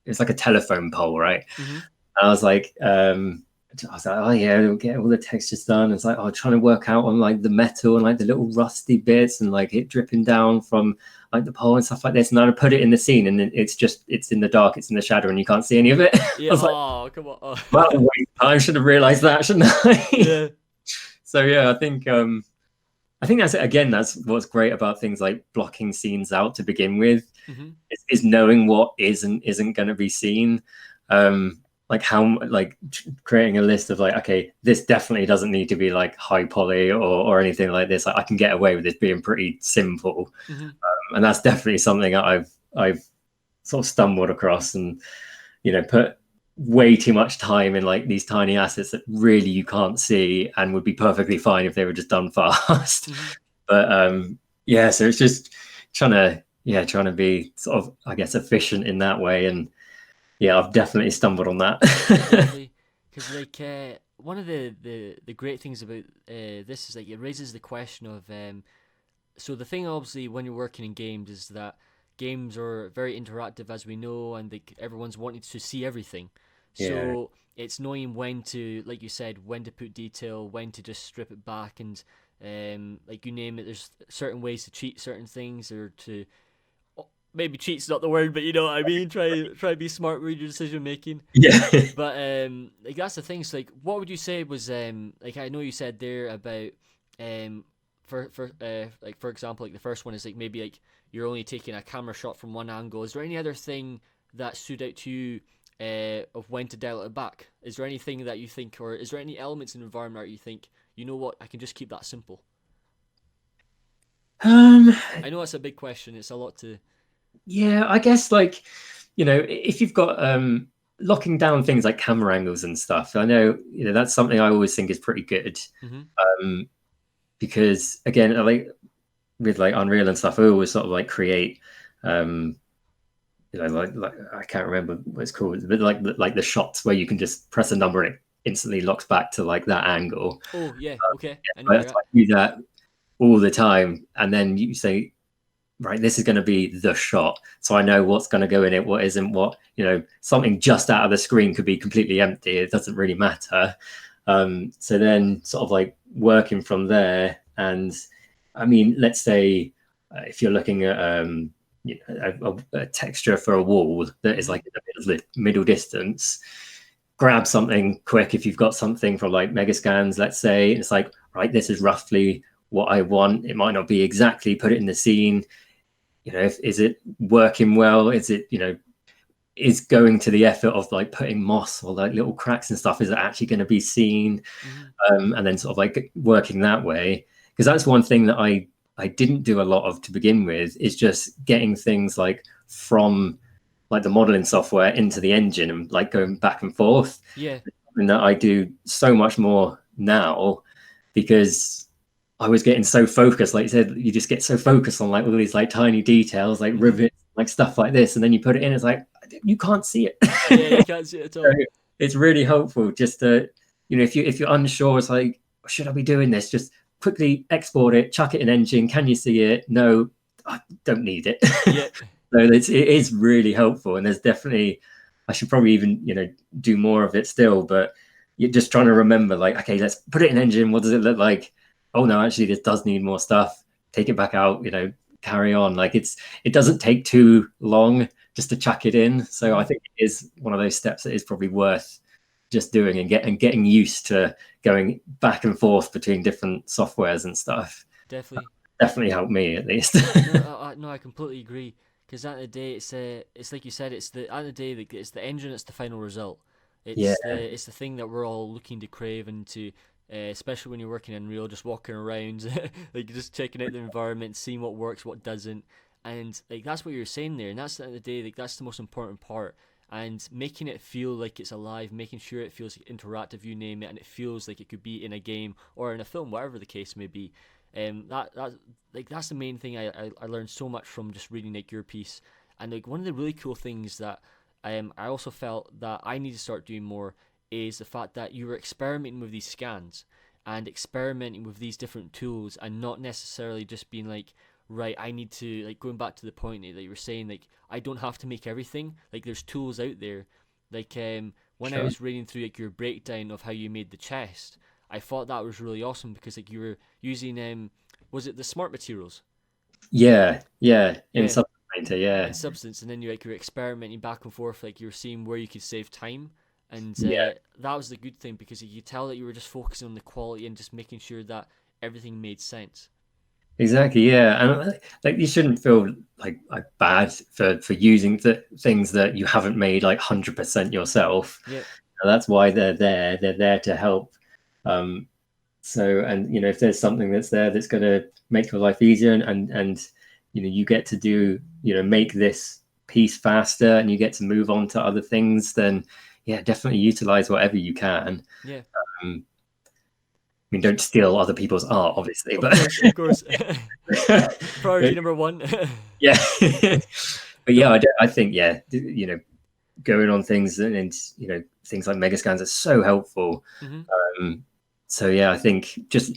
it's like a telephone pole, right? Mm-hmm. And I was like, oh yeah, we'll get all the textures done. It's like, oh, trying to work out on like the metal and like the little rusty bits and like it dripping down from like the pole and stuff like this. And then I put it in the scene and it's in the dark, it's in the shadow, and you can't see any of it. I Yeah. was like, Oh, come on. Oh. well, wait, I should have realized that, shouldn't I? Yeah. So yeah, I think that's again, that's what's great about things like blocking scenes out to begin with, Mm-hmm. is knowing what is and isn't going to be seen. Like how like creating a list of like, okay, this definitely doesn't need to be like high poly or anything like this. Like I can get away with this being pretty simple, Mm-hmm. and that's definitely something that I've sort of stumbled across, and put way too much time in like these tiny assets that really you can't see and would be perfectly fine if they were just done fast. Mm-hmm. But yeah, so it's just trying to be sort of, I guess, efficient in that way. And yeah, I've definitely stumbled on that. Definitely, because like one of the great things about this is like it raises the question of so the thing obviously when you're working in games is that games are very interactive, as we know, and like everyone's wanting to see everything. Yeah. So it's knowing when to, like you said, when to put detail, when to just strip it back, and like you name it. There's certain ways to cheat certain things, or to maybe cheat's not the word, but you know what I mean. Try to be smart with your decision making. Yeah. But like that's the thing. So like, what would you say was like I know you said there about for like for example, like the first one is like maybe like you're only taking a camera shot from one angle. Is there any other thing that stood out to you of when to dial it back? Is there anything that you think, or is there any elements in the environment that you think, you know what, I can just keep that simple? um I know that's a big question. It's a lot to. yeah, I guess like, if you've got locking down things like camera angles and stuff, I know, that's something I always think is pretty good. Mm-hmm. um because again, like with like Unreal and stuff, I always sort of like create like I can't remember what it's called, but like the shots where you can just press a number and it instantly locks back to like that angle. Oh yeah, okay, I know I where you're at. do that all the time, and then you say, right, this is going to be the shot, so I know what's going to go in it, what isn't. What, something just out of the screen could be completely empty, it doesn't really matter. So then sort of like working from there. And I mean, let's say if you're looking at a texture for a wall that is Mm-hmm. like in the middle distance, grab something quick. If you've got something from like Megascans, let's say, it's like, right, this is roughly what I want. It might not be exactly, put it in the scene. Is it working well? Is it, is going to the effort of like putting moss or like little cracks and stuff, is it actually going to be seen? Mm-hmm. And then sort of like working that way, because that's one thing that I didn't do a lot of to begin with, is just getting things like from like the modeling software into the engine and like going back and forth. Yeah. And that I do so much more now, because I was getting so focused. Like you said, you just get so focused on like all these like tiny details, like Mm-hmm. rivets, like stuff like this, and then you put it in, it's like you can't see it. Yeah, you can't see it at all. So it's really helpful just to, if you're unsure, it's like, should I be doing this? Just quickly export it, chuck it in engine. Can you see it? No, I don't need it. Yeah. So it is really helpful, and there's definitely I should probably even do more of it still. But you're just trying to remember, like, okay, let's put it in engine. What does it look like? Oh no, actually, this does need more stuff. Take it back out. Carry on. Like it doesn't take too long just to chuck it in. So I think it is one of those steps that is probably worth just doing and getting used to going back and forth between different softwares and stuff. Definitely helped me at least. No, I completely agree. Because at the end of the day, it's like you said, at the end of the day, like, it's the engine, it's the final result. It's the thing that we're all looking to crave and to, especially when you're working in Unreal, just walking around, like just checking out the environment, seeing what works, what doesn't, and like that's what you're saying there, and that's at the end of the day, like that's the most important part, and making it feel like it's alive, making sure it feels interactive, you name it, and it feels like it could be in a game or in a film, whatever the case may be. That's the main thing I learned so much from just reading like your piece, and like one of the really cool things that I also felt that I need to start doing more is the fact that you were experimenting with these scans and experimenting with these different tools and not necessarily just being like, right, I need to, like, going back to the point that you were saying, like, I don't have to make everything, like there's tools out there, like when I was reading through like your breakdown of how you made the chest, I thought that was really awesome because like you were using was it the smart materials? Yeah, in Yeah, Substance Painter, in yeah. Substance, and then you were experimenting back and forth, like you were seeing where you could save time, and Yeah, that was the good thing because you could tell that you were just focusing on the quality and just making sure that everything made sense. exactly. Yeah, and like you shouldn't feel like bad for using things that you haven't made like 100% yourself. Yeah, And that's why they're there. They're there to help. Um, so, and if there's something that's there that's going to make your life easier, and you get to do make this piece faster, and you get to move on to other things, then yeah, definitely utilize whatever you can. yeah. Um, I mean, don't steal other people's art, obviously, Of but course, of course. but Priority number one. yeah, but No. yeah, I think yeah, going on things and things like Megascans are so helpful. Mm-hmm. Um, so yeah, I think just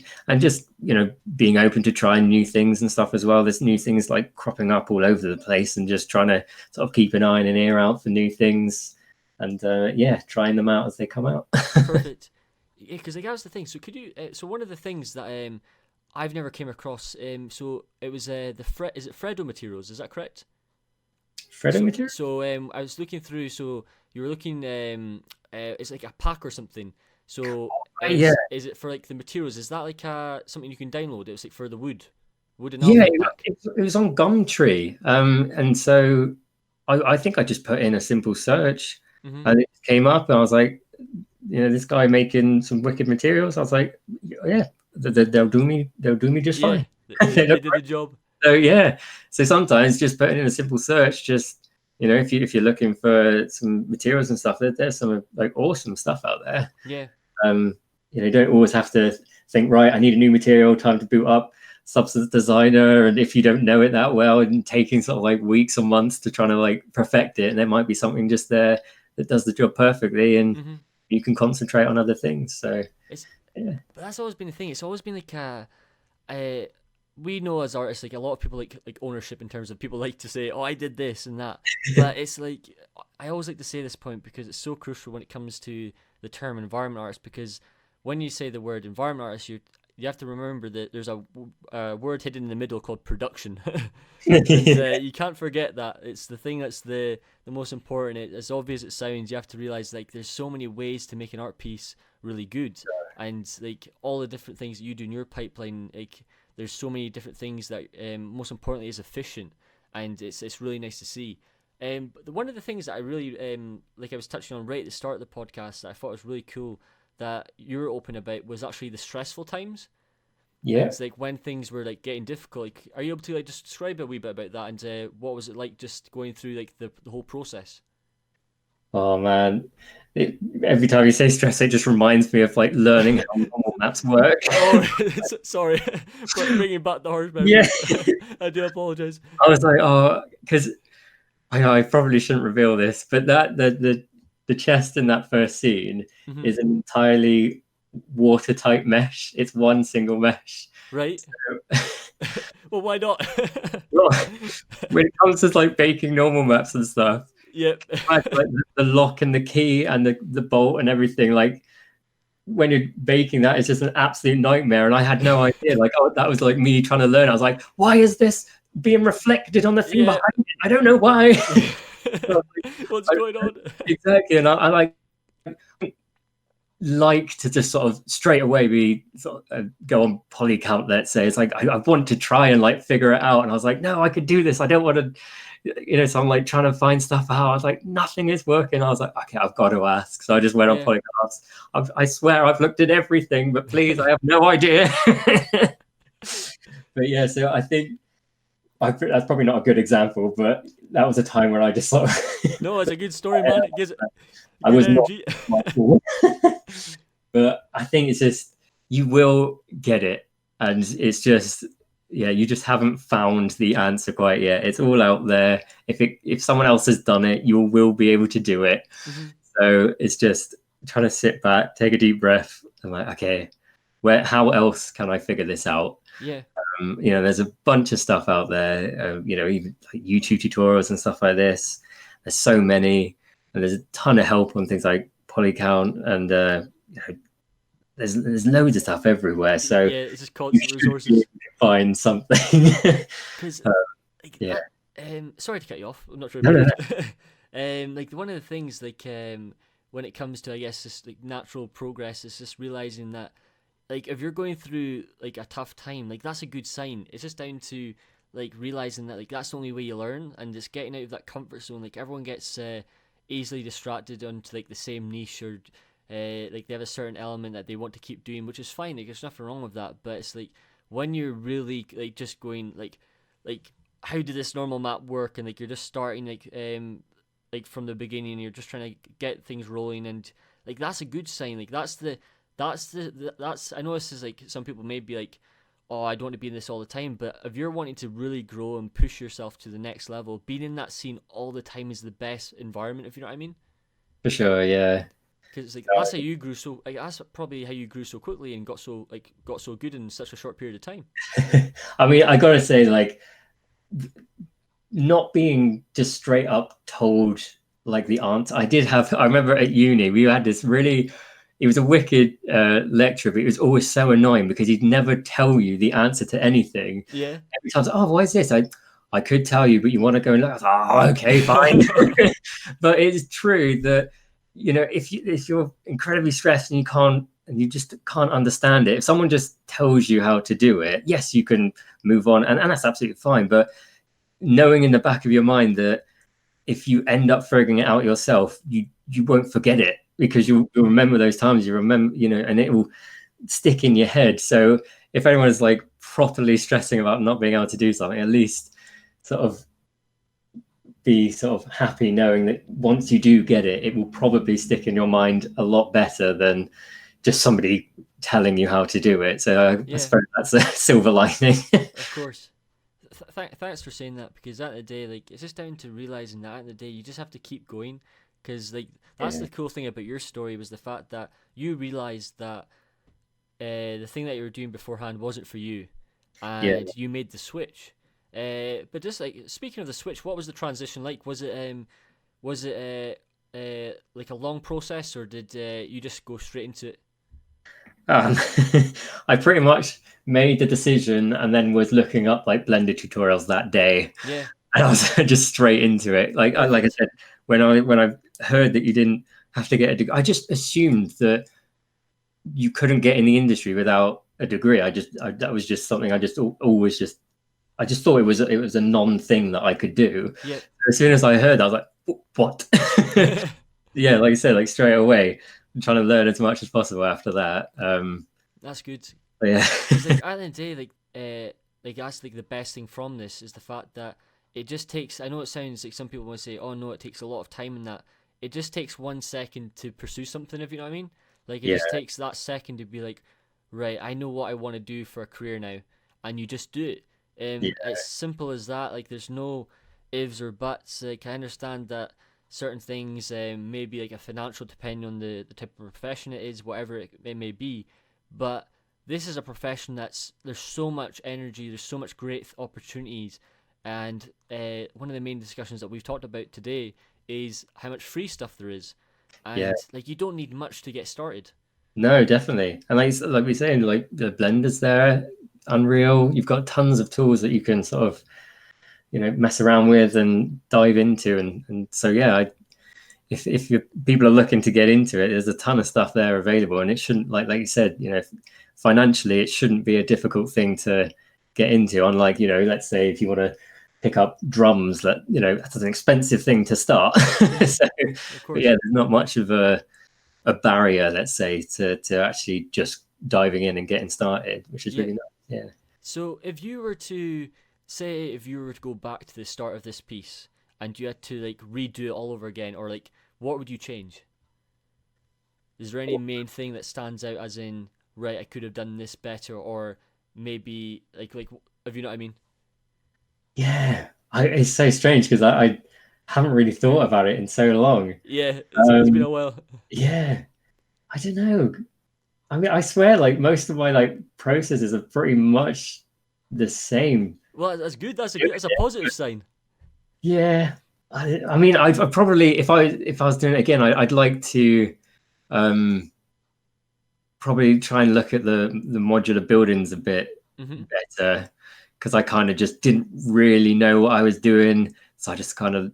being open to trying new things and stuff as well. There's new things like cropping up all over the place, and just trying to sort of keep an eye and an ear out for new things, and yeah, trying them out as they come out. Perfect. Yeah, because like that was the thing. So could you? So one of the things that I've never came across. So it was the Is it Fredo materials? Is that correct? Shredding So material? I was looking through. So you were looking. It's like a pack or something. So Yeah, is it for like the materials? Is that like something you can download? It was like for the wood yeah, enamel pack. it was on Gumtree, and so I think I just put in a simple search, Mm-hmm. and it came up, and I was like, this guy making some wicked materials. I was like, yeah, they'll do me just Yeah, fine. They they look did the great. job. So yeah, so sometimes just putting in a simple search, just if you're looking for some materials and stuff, there's some like awesome stuff out there. Yeah. Um, you don't always have to think, right, I need a new material, time to boot up Substance Designer, and if you don't know it that well, and taking sort of like weeks or months to try to like perfect it, and there might be something just there that does the job perfectly, and Mm-hmm. you can concentrate on other things. So It's yeah, but that's always been the thing. It's always been like uh, we know as artists, like a lot of people like ownership in terms of people like to say, "Oh, I did this and that," but it's like I always like to say this point because it's so crucial when it comes to the term environment artist. Because when you say the word environment artist, you have to remember that there's a word hidden in the middle called production, and you can't forget that. It's the thing that's the most important. As obvious as it sounds, you have to realize like there's so many ways to make an art piece really good, and like all the different things that you do in your pipeline, like there's so many different things that most importantly is efficient, and it's really nice to see. But one of the things that I really like I was touching on right at the start of the podcast that I thought was really cool that you're open about was actually the stressful times. And yeah. it's like when things were like getting difficult. Like, are you able to like just describe a wee bit about that and what was it like just going through like the whole process? Oh man, every time you say stress, it just reminds me of like learning how normal maps work. Oh, sorry, bringing back the harsh Yeah, memories. I do apologize. I was like, oh, because I probably shouldn't reveal this, but the chest in that first scene Hmm. is an entirely watertight mesh. It's one single mesh. Right. So, Well, why not? when it comes to like baking normal maps and stuff, Yep. Like the lock and the key and the bolt and everything. Like when you're baking that, it's just an absolute nightmare. And I had no idea. Like, oh, that was like me trying to learn. I was like, why is this being reflected on the thing Yeah. behind it? I don't know why. What's going on? Exactly. And I like to just sort of straight away be sort of, go on polycount, let's say. It's like I want to try and like figure it out, and I was like, no, I could do this. I don't want to, so I'm like trying to find stuff out. I was like, nothing is working. I was like, okay, I've got to ask. So I just went on Yeah. polycounts. I swear I've looked at everything, but please, I have no idea. But yeah, so I think that's probably not a good example, but that was a time where I just sort of No, it's a good story, man. It gives I good was not energy. but I think it's just you will get it, and it's just you just haven't found the answer quite yet. It's all out there. If someone else has done it, you will be able to do it. Mm-hmm. So it's just trying to sit back, take a deep breath, and like, okay, how else can I figure this out? Yeah. There's a bunch of stuff out there. Even like YouTube tutorials and stuff like this. There's so many, and there's a ton of help on things like Polycount, and there's loads of stuff everywhere. So yeah, it's just constant resources. Find something. Because yeah. Sorry to cut you off. I'm not sure. No. Like one of the things, like when it comes to, I guess, just like natural progress, is just realizing that, like, if you're going through like a tough time, like that's a good sign. It's just down to like realizing that, like, that's the only way you learn, and just getting out of that comfort zone. Like everyone gets easily distracted onto like the same niche, or like they have a certain element that they want to keep doing, which is fine. Like there's nothing wrong with that. But it's like when you're really like just going like how did this normal map work, and like you're just starting like from the beginning, and you're just trying to get things rolling, and like that's a good sign. Like that's I know this is like, some people may be like, oh, I don't want to be in this all the time, but if you're wanting to really grow and push yourself to the next level, being in that scene all the time is the best environment, if you know what I mean. For sure, yeah. Because like that's how you grew so. Like, that's probably how you grew so quickly and got so good in such a short period of time. I mean, I gotta say, like, not being just straight up told like the answer. I remember at uni we had this really, it was a wicked lecture, but it was always so annoying because he'd never tell you the answer to anything. Yeah. Every time, oh, why is this? I could tell you, but you want to go and look. Oh, okay, fine. But it's true that, if you're incredibly stressed and you just can't understand it, if someone just tells you how to do it, yes, you can move on, and that's absolutely fine. But knowing in the back of your mind that if you end up figuring it out yourself, you won't forget it, because you'll remember those times. You remember, and it will stick in your head. So if anyone's like properly stressing about not being able to do something, at least sort of be sort of happy knowing that once you do get it, it will probably stick in your mind a lot better than just somebody telling you how to do it. So I suppose that's a silver lining. Of course. Thanks for saying that, because at the day, like, it's just down to realizing that at the day you just have to keep going, because like that's the cool thing about your story, was the fact that you realized that the thing that you were doing beforehand wasn't for you, and you made the switch. But just like, speaking of the switch, what was the transition like? Was it like a long process, or did you just go straight into it? I pretty much made the decision and then was looking up like Blender tutorials that day. Yeah. And I was just straight into it. Like I said, when I heard that you didn't have to get a degree, I just assumed that you couldn't get in the industry without a degree. That was just something I just thought it was a non-thing that I could do. Yeah. As soon as I heard that, I was like, what? Yeah, like I said, like straight away, I'm trying to learn as much as possible after that. That's good. Yeah. Like, at the end of the day, like that's like the best thing from this is the fact that it just takes. I know it sounds like some people want to say, "Oh no, it takes a lot of time," in that it just takes 1 second to pursue something. If you know what I mean, like it just takes that second to be like, right, I know what I want to do for a career now, and you just do it. It's simple as that. Like there's no ifs or buts. Like I understand that certain things may be like a financial, depending on the type of profession it is, whatever it may be, but this is a profession there's so much energy, there's so much great opportunities, and one of the main discussions that we've talked about today is how much free stuff there is, Yeah. and like you don't need much to get started. No, definitely. And like we saying, like the Blender's there, Unreal. You've got tons of tools that you can sort of, mess around with and dive into. And so yeah, if people are looking to get into it, there's a ton of stuff there available, and it shouldn't, like you said, financially, it shouldn't be a difficult thing to get into. Unlike, let's say if you want to pick up drums, that's an expensive thing to start. So, but yeah, there's not much of a barrier, let's say, to actually just diving in and getting started, which is really nice. Yeah. So if you were to go back to the start of this piece and you had to like redo it all over again, or like what would you change? Is there any main thing that stands out as in, right, I could have done this better, or maybe like if you know what I mean? Yeah, it's so strange because I haven't really thought about it in so long. Yeah, it's been a while. Yeah, I don't know. I mean, I swear, like most of my like processes are pretty much the same. Well, that's good. That's a positive sign. Yeah, I mean, I'd probably, if I was doing it again, I'd like to probably try and look at the modular buildings a bit better, because I kind of just didn't really know what I was doing, so I just kind of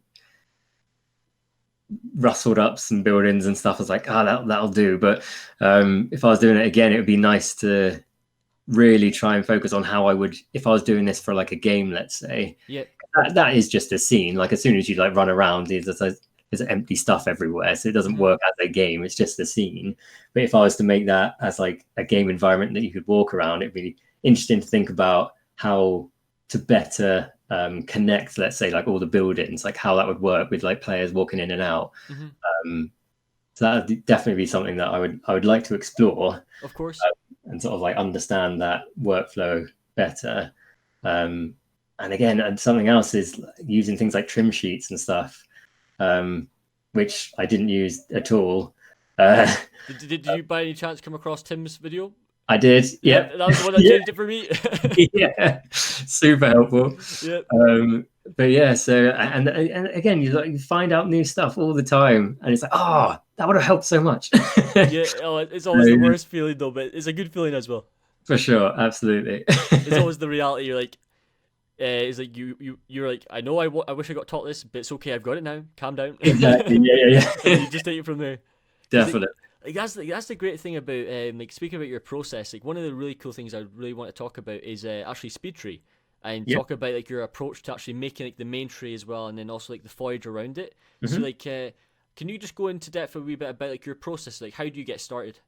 rustled up some buildings and stuff. I was like, that'll do. But if I was doing it again, it would be nice to really try and focus on how I would, if I was doing this for like a game, let's say. Yeah. That is just a scene. Like as soon as you like run around, there's empty stuff everywhere, so it doesn't work as a game. It's just a scene. But if I was to make that as like a game environment that you could walk around, it'd be interesting to think about how to better connect, let's say, like all the buildings, like how that would work with like players walking in and out. So that would definitely be something that I would like to explore, of course, and sort of like understand that workflow better. And again, and something else is using things like trim sheets and stuff, which I didn't use at all. Did you by any chance come across Tim's video? I did. Yeah, that was the one that changed it for me. Yeah, super helpful. Yeah. But yeah, so and again, you find out new stuff all the time, and it's like, oh, that would have helped so much. Yeah, it's always the worst feeling though, but it's a good feeling as well. For sure, absolutely. It's always the reality. You're like, it's like you're like, I know I wish I got taught this, but it's okay. I've got it now. Calm down. Exactly. Yeah. And you just take it from there. Definitely. Like that's the great thing about like speaking about your process. Like one of the really cool things I really want to talk about is actually speed tree, and talk about like your approach to actually making like the main tree as well, and then also like the foliage around it. So like, can you just go into depth a wee bit about like your process? Like how do you get started?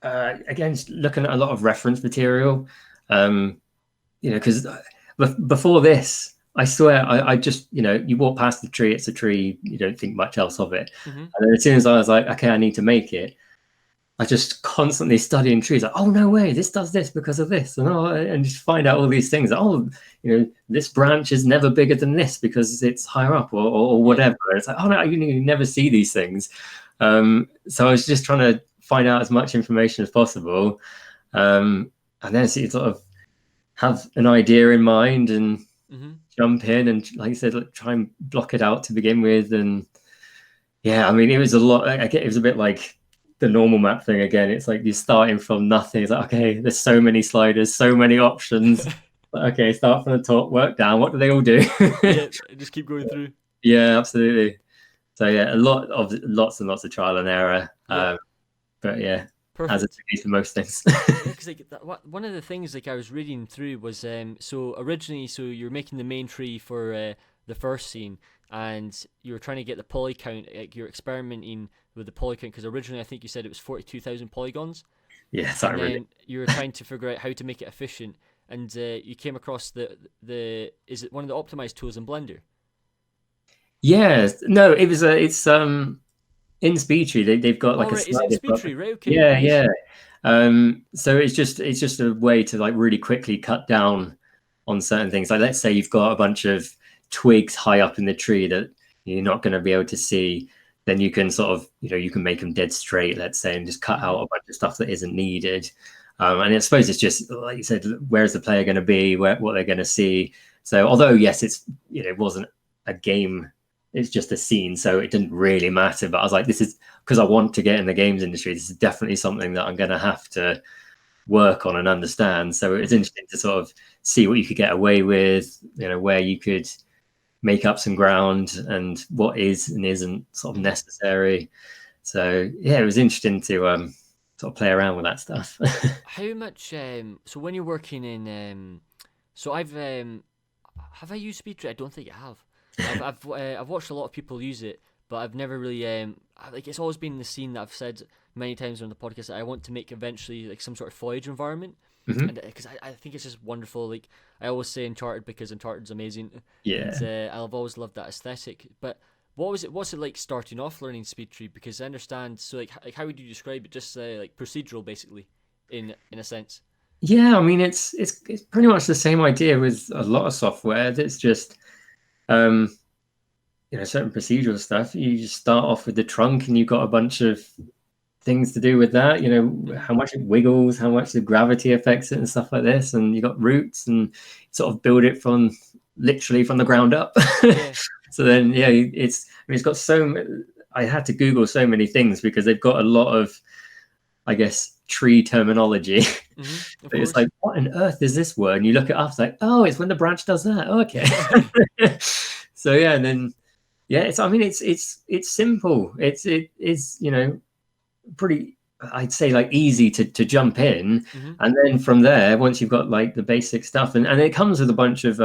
Again, looking at a lot of reference material, because before this, I swear, I just, you walk past the tree, it's a tree, you don't think much else of it. And then as soon as I was like, okay, I need to make it, I just constantly studying trees. Like, oh, no way, this does this because of this. And just find out all these things. Oh, this branch is never bigger than this because it's higher up or whatever. And it's like, oh, no, you never see these things. So I was just trying to find out as much information as possible. And then so you sort of have an idea in mind and jump in and, like you said, try and block it out to begin with. And yeah, I mean, it was a lot. It was a bit like the normal map thing again. It's like you're starting from nothing. It's like, okay, there's so many sliders, so many options. Okay, start from the top, work down. What do they all do? Yeah, just keep going through. Yeah, absolutely. So yeah, lots and lots of trial and error. But yeah, perfect. As it's the case for most things. Because like one of the things like I was reading through was so originally you're making the main tree for the first scene, and you were trying to get the poly count. Like you're experimenting with the poly count because originally I think you said it was 42,000 polygons. Yeah, sorry. And then you were trying to figure out how to make it efficient, and you came across the is it one of the optimized tools in Blender? Yeah, no, it's in SpeedTree, they've got like right, is it in SpeedTree, right? Okay. Yeah. So it's just a way to like really quickly cut down on certain things. Like let's say you've got a bunch of twigs high up in the tree that you're not going to be able to see, then you can sort of, you can make them dead straight, let's say, and just cut out a bunch of stuff that isn't needed. And I suppose it's just, like you said, where's the player going to be, what they're going to see. So although, yes, it wasn't a game it's just a scene, so it didn't really matter. But I was like, this is because I want to get in the games industry. This is definitely something that I'm going to have to work on and understand. So it was interesting to sort of see what you could get away with, where you could make up some ground and what is and isn't sort of necessary. So yeah, it was interesting to sort of play around with that stuff. How much? So when you're working in, so I've have I used SpeedTree? I don't think I have. I've watched a lot of people use it, but I've never really like it's always been the scene that I've said many times on the podcast that I want to make eventually like some sort of voyage environment, and because I think it's just wonderful. Like I always say Uncharted because Uncharted's amazing. Yeah. And, I've always loved that aesthetic. But what's it like starting off learning SpeedTree? Because I understand. So like how would you describe it? Just like procedural, basically, in a sense. Yeah, I mean it's pretty much the same idea with a lot of software. It's just um, certain procedural stuff. You just start off with the trunk, and you've got a bunch of things to do with that. How much it wiggles, how much the gravity affects it, and stuff like this. And you got roots, and sort of build it from literally from the ground up. Yeah. So then, yeah, it's got I had to Google so many things because they've got a lot of, I guess, tree terminology. It's like, what on earth is this word? And you look it up, it's like, oh, it's when the branch does that. Okay. So yeah, and then it's simple. It is pretty, I'd say, like easy to jump in, and then from there, once you've got like the basic stuff, and it comes with a bunch of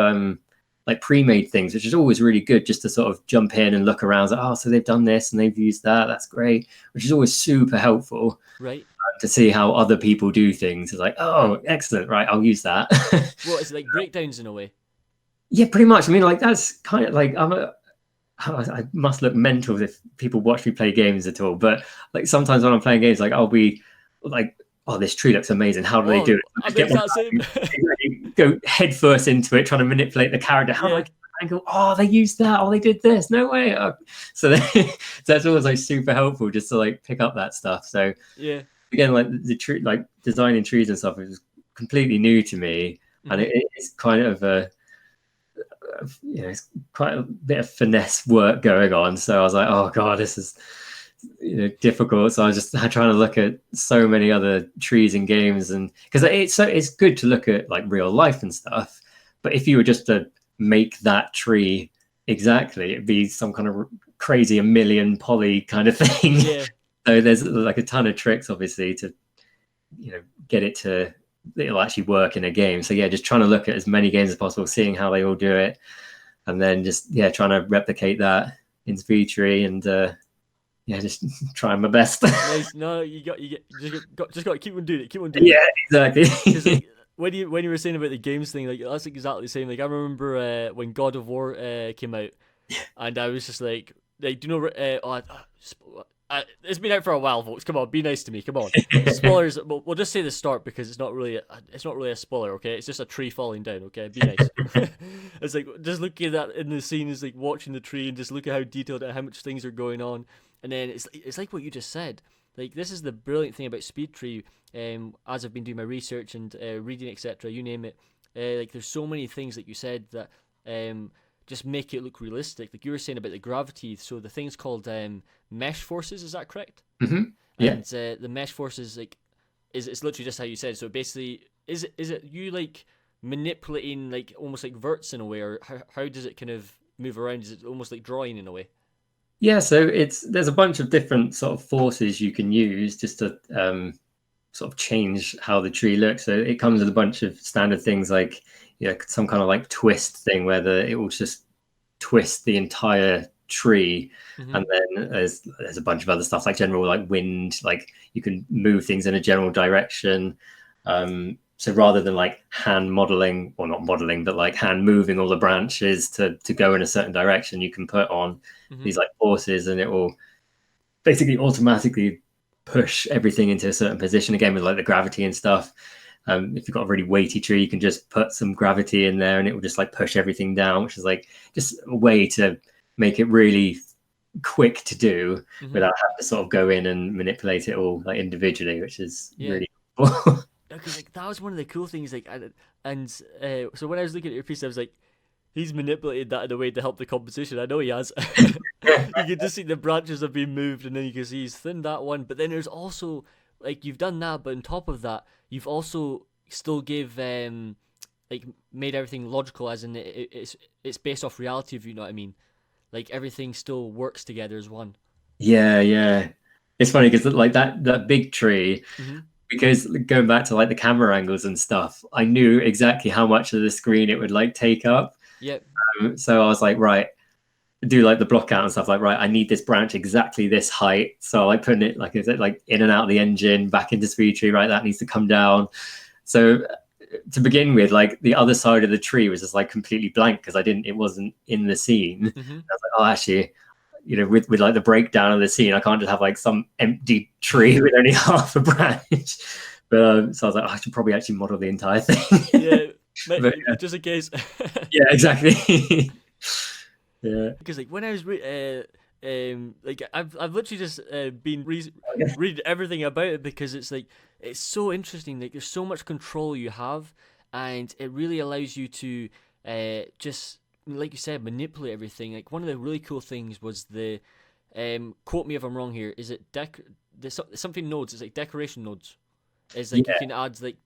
like pre-made things, which is always really good just to sort of jump in and look around. Like, oh, so they've done this and they've used that. That's great, which is always super helpful. Right. To see how other people do things. It's like, oh, excellent, right? I'll use that. Well, it's like breakdowns in a way. Yeah, pretty much. I mean, like that's kind of like I must look mental if people watch me play games at all. But like sometimes when I'm playing games, like I'll be like, oh, this tree looks amazing. How do they do it? I make that same. Go head first into it, trying to manipulate the character. How do I go? Oh, they used that. Oh, they did this. No way. So that's always like super helpful just to like pick up that stuff. So yeah. Again, like the tree, like designing trees and stuff is completely new to me, and it's kind of it's quite a bit of finesse work going on. So I was like, oh god, this is difficult. So I was just trying to look at so many other trees and games, and because it's good to look at like real life and stuff, but if you were just to make that tree exactly, it'd be some kind of crazy a million poly kind of thing. Yeah. So there's like a ton of tricks, obviously, to get it'll actually work in a game. So yeah, just trying to look at as many games as possible, seeing how they all do it, and then just trying to replicate that in SpeedTree, and just trying my best. Nice. No, you got to keep on doing it. Keep on doing it. Yeah, exactly. Like, when you were saying about the games thing, like that's exactly the same. Like I remember when God of War came out, and I was just like do you know? It's been out for a while, folks. Come on, be nice to me. Come on. Spoilers. We'll just say the start because it's not really a spoiler. Okay, it's just a tree falling down. Okay, be nice. It's like just looking at that in the scene is like watching the tree and just look at how detailed and how much things are going on. And then it's like what you just said. Like this is the brilliant thing about SpeedTree. As I've been doing my research and reading, etc., you name it. Like there's so many things that you said that just make it look realistic. Like you were saying about the gravity. So the thing's called mesh forces. Is that correct? Mm-hmm. Yeah. And the mesh forces, like, it's literally just how you said. So basically, is it you like manipulating like almost like verts in a way, or how does it kind of move around? Is it almost like drawing in a way? Yeah. So there's a bunch of different sort of forces you can use just to sort of change how the tree looks. So it comes with a bunch of standard things like some kind of like twist thing where it will just twist the entire tree, and then there's a bunch of other stuff like general like wind, like you can move things in a general direction. So rather than like hand modeling, or not modeling, but like hand moving all the branches to go in a certain direction, you can put on these like forces, and it will basically automatically push everything into a certain position, again with like the gravity and stuff. If you've got a really weighty tree, you can just put some gravity in there and it will just like push everything down, which is like just a way to make it really quick to do without having to sort of go in and manipulate it all like individually, which is really cool. Because like that was one of the cool things. Like, so when I was looking at your piece, I was like, He's manipulated that in a way to help the composition. I know he has. Yeah, You can just see the branches have been moved, and then you can see he's thinned that one. But then there's also like you've done that, but on top of that, you've also still give like made everything logical, as in it's based off reality. If you know what I mean, like everything still works together as one. yeah, yeah. It's funny because like that big tree, Mm-hmm. because going back to like the camera angles and stuff, I knew exactly how much of the screen it would like take up. Yep. So I was like, right, do like the block out and stuff, like, right, I need this branch exactly this height. So like putting it like, is it like in and out of the engine, back into speed tree, right? That needs to come down. So to begin with, like the other side of the tree was just like completely blank because it wasn't in the scene. I Mm-hmm. was like, oh, actually, with like the breakdown of the scene, I can't just have like some empty tree with only half a branch. But so I was like, oh, I should probably actually model the entire thing. Yeah. But Just in case. yeah, exactly. Yeah. Because like when I was like I've literally just been reading everything about it because it's like it's so interesting. Like there's so much control you have, and it really allows you to just like you said manipulate everything. Like one of the really cool things was the quote me if I'm wrong here. Is it there's something nodes? It's like decoration nodes. It's like you Yeah, can add like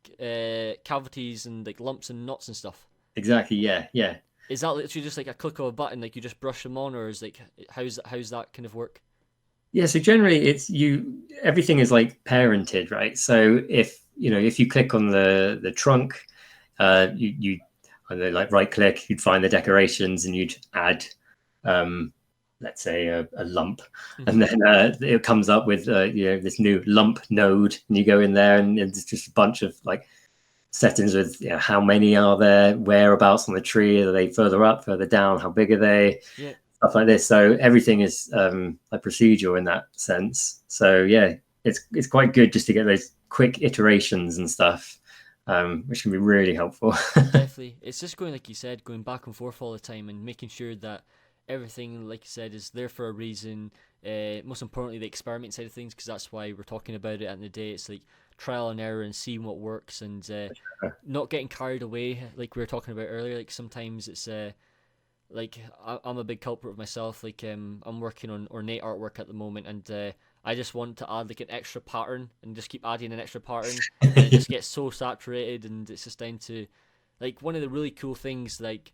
cavities and like lumps and knots and stuff. exactly. Yeah, yeah. Is that literally just like a click of a button, like you just brush them on, or is like how's that kind of work? Yeah, so generally it's everything is like parented, right? So if you click on the trunk, you either like right click, you'd find the decorations and you'd add let's say a lump, Mm-hmm. and then it comes up with this new lump node, and you go in there and it's just a bunch of like settings with how many are there, whereabouts on the tree, are they further up, further down, how big are they, Yeah, stuff like this. So everything is like procedural in that sense. So yeah, it's quite good just to get those quick iterations and stuff, which can be really helpful. definitely. It's just going like you said, going back and forth all the time and making sure that everything, like you said, is there for a reason. Most importantly, the experiment side of things, because that's why we're talking about it. At the end of the day, it's like trial and error and seeing what works and not getting carried away, like we were talking about earlier. Like sometimes it's like I'm a big culprit of myself. Like I'm working on ornate artwork at the moment, and I just want to add like an extra pattern and just keep adding an extra pattern, and it just gets so saturated, and it's just down to like one of the really cool things. Like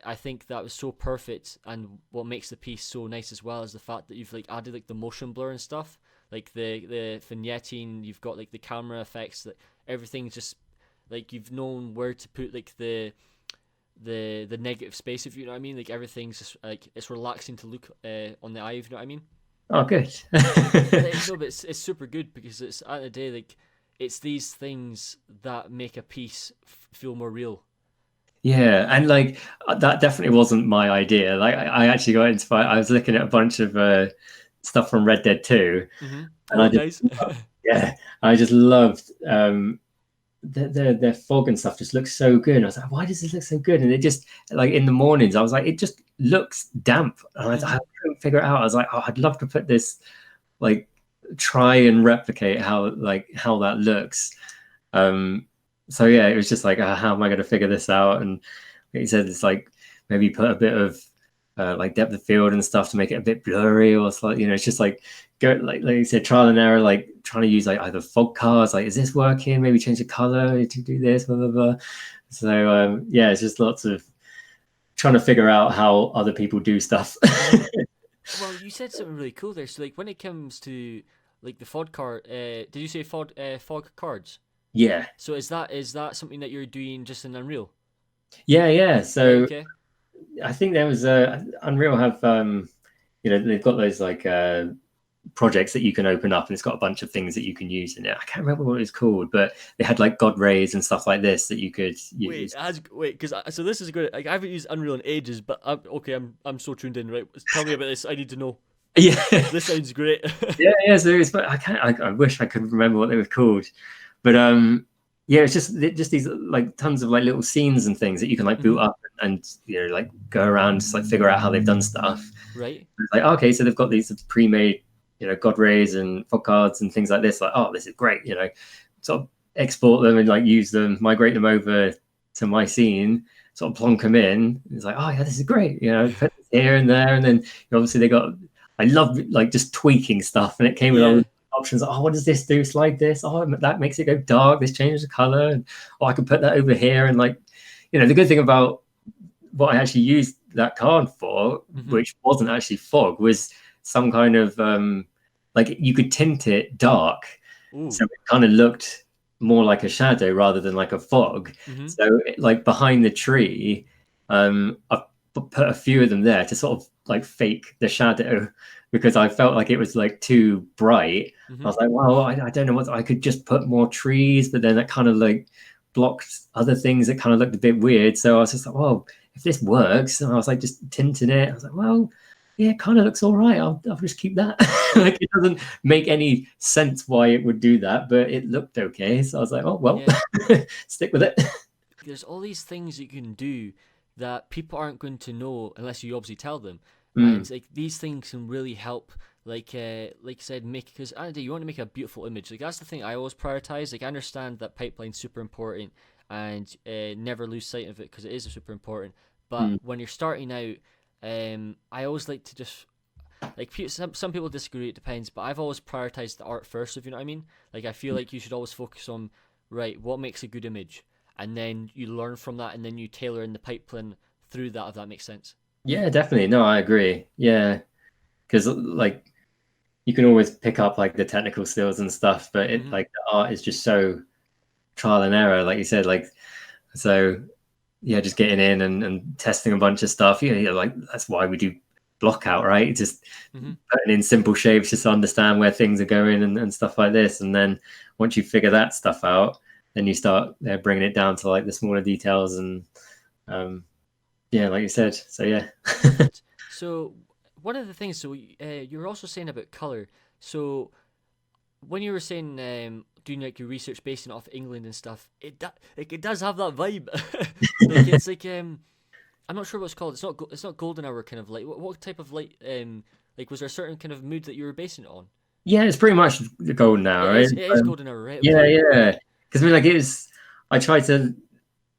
I think that was so perfect, and what makes the piece so nice as well is the fact that you've like added like the motion blur and stuff, like the vignetting. You've got like the camera effects. That everything's just like you've known where to put like the negative space, if you know what I mean. Like everything's just like it's relaxing to look on the eye, if you know what I mean. Oh, good. No, but it's super good because it's at the end of the day like it's these things that make a piece feel more real. Yeah, and like that definitely wasn't my idea. Like I actually got inspired. I was looking at a bunch of stuff from Red Dead 2, Mm-hmm. and I Oh, just nice. yeah, I just loved their fog and stuff just looks so good. And I was like, why does this look so good? And it just like in the mornings, I was like, it just looks damp. And I Mm-hmm. couldn't figure it out. I was like, oh, I'd love to put this like try and replicate how that looks. Um, so yeah, it was just like, how am I going to figure this out? And like you said, it's like maybe put a bit of like depth of field and stuff to make it a bit blurry, or it's like it's just like go like you said, trial and error, like trying to use like either fog cards, like is this working? Maybe change the color to do this, blah blah blah. So yeah, it's just lots of trying to figure out how other people do stuff. Mm-hmm. Well, you said something really cool there. So, like, when it comes to like the fog card, did you say fog cards? Yeah, So is that something that you're doing just in Unreal? yeah, yeah. Right. So Okay. I think there was Unreal have they've got those like projects that you can open up, and it's got a bunch of things that you can use in it. I can't remember what it's called, but they had like God rays and stuff like this that you could use. Wait, because so this is good. Like I haven't used Unreal in ages, but okay, I'm so tuned in. Right, tell me about this. I need to know. Yeah, This sounds great. yeah, yeah. So it's, but I can't. I wish I could remember what they were called, but yeah, it's just these like tons of like little scenes and things that you can like boot Hmm. up and like go around, just like figure out how they've done stuff. Right. It's like okay, so they've got these pre-made God rays and fog cards and things like this. Like oh, this is great. Sort of export them and like use them, migrate them over to my scene, sort of plonk them in. It's like, oh yeah, this is great. You know, put this here and there, and then obviously they got. I love like just tweaking stuff, and it came with all the options. Oh, what does this do? Slide this. Oh, that makes it go dark. This changes the color. And oh, I can put that over here. And like, you know, the good thing about what I actually used that card for, which wasn't actually fog, was some kind of like you could tint it dark. Ooh. So it kind of looked more like a shadow rather than like a fog. So like behind the tree, I've put a few of them there to sort of like fake the shadow, because I felt like it was like too bright. I was like, well, I don't know what, I could just put more trees, but then that kind of like blocked other things that kind of looked a bit weird. So I was just like, well, if this works, and I was like just tinting it. I was like, well, yeah, it kind of looks all right. I'll just keep that. Like, it doesn't make any sense why it would do that, but it looked okay. So I was like, oh, well, stick with it. There's all these things you can do that people aren't going to know unless you obviously tell them. And it's like these things can really help, like I said, make, because at the end of the day, you want to make a beautiful image. Like, that's the thing I always prioritize. Like, I understand that pipeline's super important, and never lose sight of it because it is super important. But when you're starting out, I always like to just, like, some people disagree, it depends, but I've always prioritized the art first, if you know what I mean. Like, I feel like you should always focus on, right, what makes a good image, and then you learn from that, and then you tailor in the pipeline through that, if that makes sense. Yeah, definitely. No, I agree. Yeah, because like you can always pick up like the technical skills and stuff, but it like the art is just so trial and error, like you said. Like, so yeah, just getting in and testing a bunch of stuff. Yeah, like that's why we do block out, right? Just putting in simple shapes just to understand where things are going and stuff like this. And then once you figure that stuff out, then you start bringing it down to like the smaller details and yeah, like you said. So yeah. So one of the things, so you were also saying about color. So when you were saying doing like your research based off England and stuff, it does have that vibe. Like, it's like I'm not sure what it's called. It's not golden hour kind of light. What type of light? Like, was there a certain kind of mood that you were basing it on? Yeah, it's pretty much the golden hour, right? It is golden hour, right? Yeah, yeah. Because I mean, like, it was. I tried to,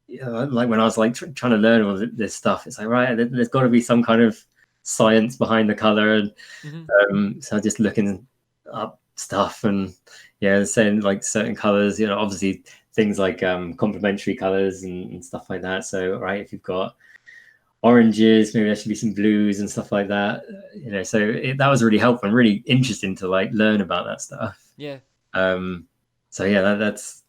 like, when I was like trying to learn all this stuff, it's like, right, there's got to be some kind of science behind the color, and so just looking up stuff, and yeah, saying like certain colors, you know, obviously things like complementary colors and stuff like that. So, right, if you've got oranges, maybe there should be some blues and stuff like that, you know. So that was really helpful and really interesting to like learn about that stuff. Yeah. So yeah, that's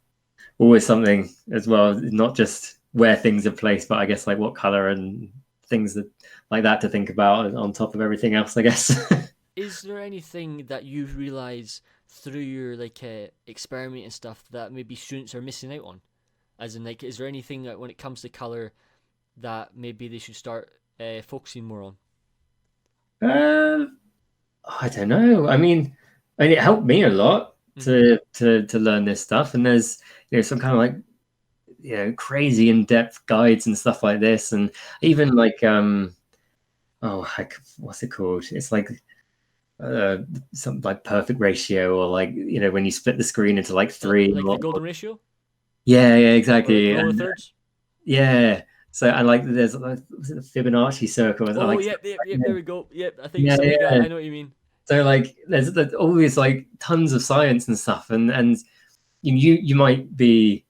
always something as well, not just where things are placed, but I guess like what color and things that like that to think about on top of everything else, I guess. Is there anything that you realize through your like experiment and stuff that maybe students are missing out on? As in, like, is there anything that when it comes to color that maybe they should start focusing more on? I don't know. I mean, it helped me a lot to learn this stuff, and there's, you know, some kind of like, you know, crazy in-depth guides and stuff like this, and even like what's it called? It's like something like perfect ratio, or like, you know, when you split the screen into like three, like the golden ratio. Yeah, exactly. Or thirds. Yeah. So, and like there's, was it the Fibonacci circle? Oh, like, yeah, there we go. Yep, I think you said that. I know what you mean. So like there's always like tons of science and stuff, and you might be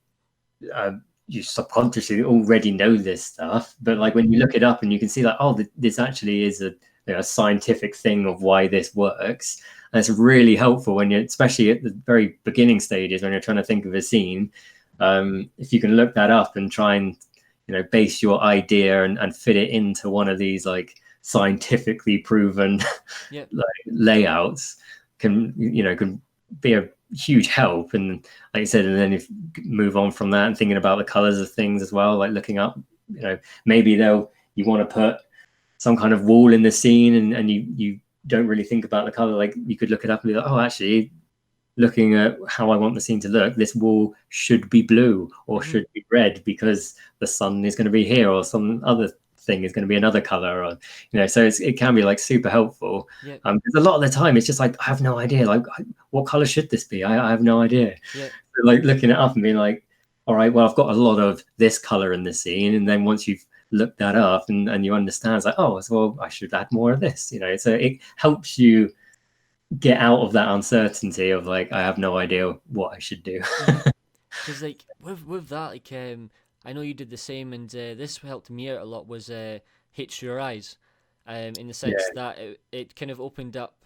you subconsciously already know this stuff, but like when you look it up and you can see like, oh, this actually is a, you know, a scientific thing of why this works, and it's really helpful when you're, especially at the very beginning stages when you're trying to think of a scene. If you can look that up and try and, you know, base your idea and fit it into one of these like scientifically proven like layouts, can be a huge help. And like I said, and then if you move on from that and thinking about the colors of things as well, like looking up, you know, maybe you want to put some kind of wall in the scene, and you don't really think about the color. Like, you could look it up and be like, oh, actually, looking at how I want the scene to look, this wall should be blue or should be red because the sun is going to be here, or some other thing is going to be another color, or, you know. So it can be like super helpful. Because a lot of the time it's just like, I have no idea, like, what color should this be? I have no idea. So, like, looking it up and being like, all right, well, I've got a lot of this color in the scene, and then once you've looked that up and you understand, it's like, oh, well, I should add more of this, so it helps you get out of that uncertainty of like, I have no idea what I should do. Because like with that, like I know you did the same, and this helped me out a lot. Was HDRIs, in the sense that it kind of opened up.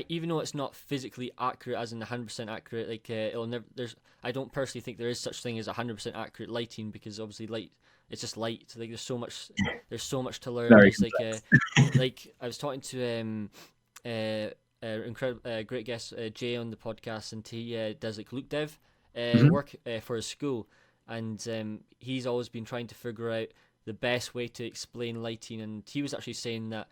Even though it's not physically accurate, as in 100% accurate, like it'll never. I don't personally think there is such thing as 100% accurate lighting, because obviously light, it's just light. Like there's so much to learn. Very There's like I was talking to incredible great guest Jay on the podcast, and he does like Luke Dev work for his school, and he's always been trying to figure out the best way to explain lighting, and he was actually saying that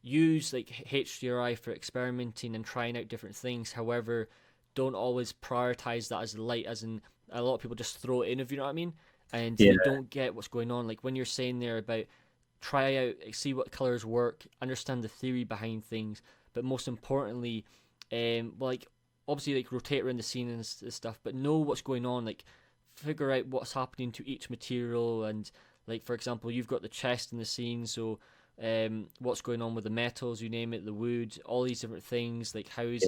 use like HDRI for experimenting and trying out different things. However, don't always prioritize that as the light, as in a lot of people just throw it in, if you know what I mean, and they don't get what's going on. Like when you're saying there about try out, see what colors work, understand the theory behind things, but most importantly, like obviously like rotate around the scene and stuff, but know what's going on. Like figure out what's happening to each material, and like for example, you've got the chest in the scene, so what's going on with the metals, you name it, the wood, all these different things. Like how's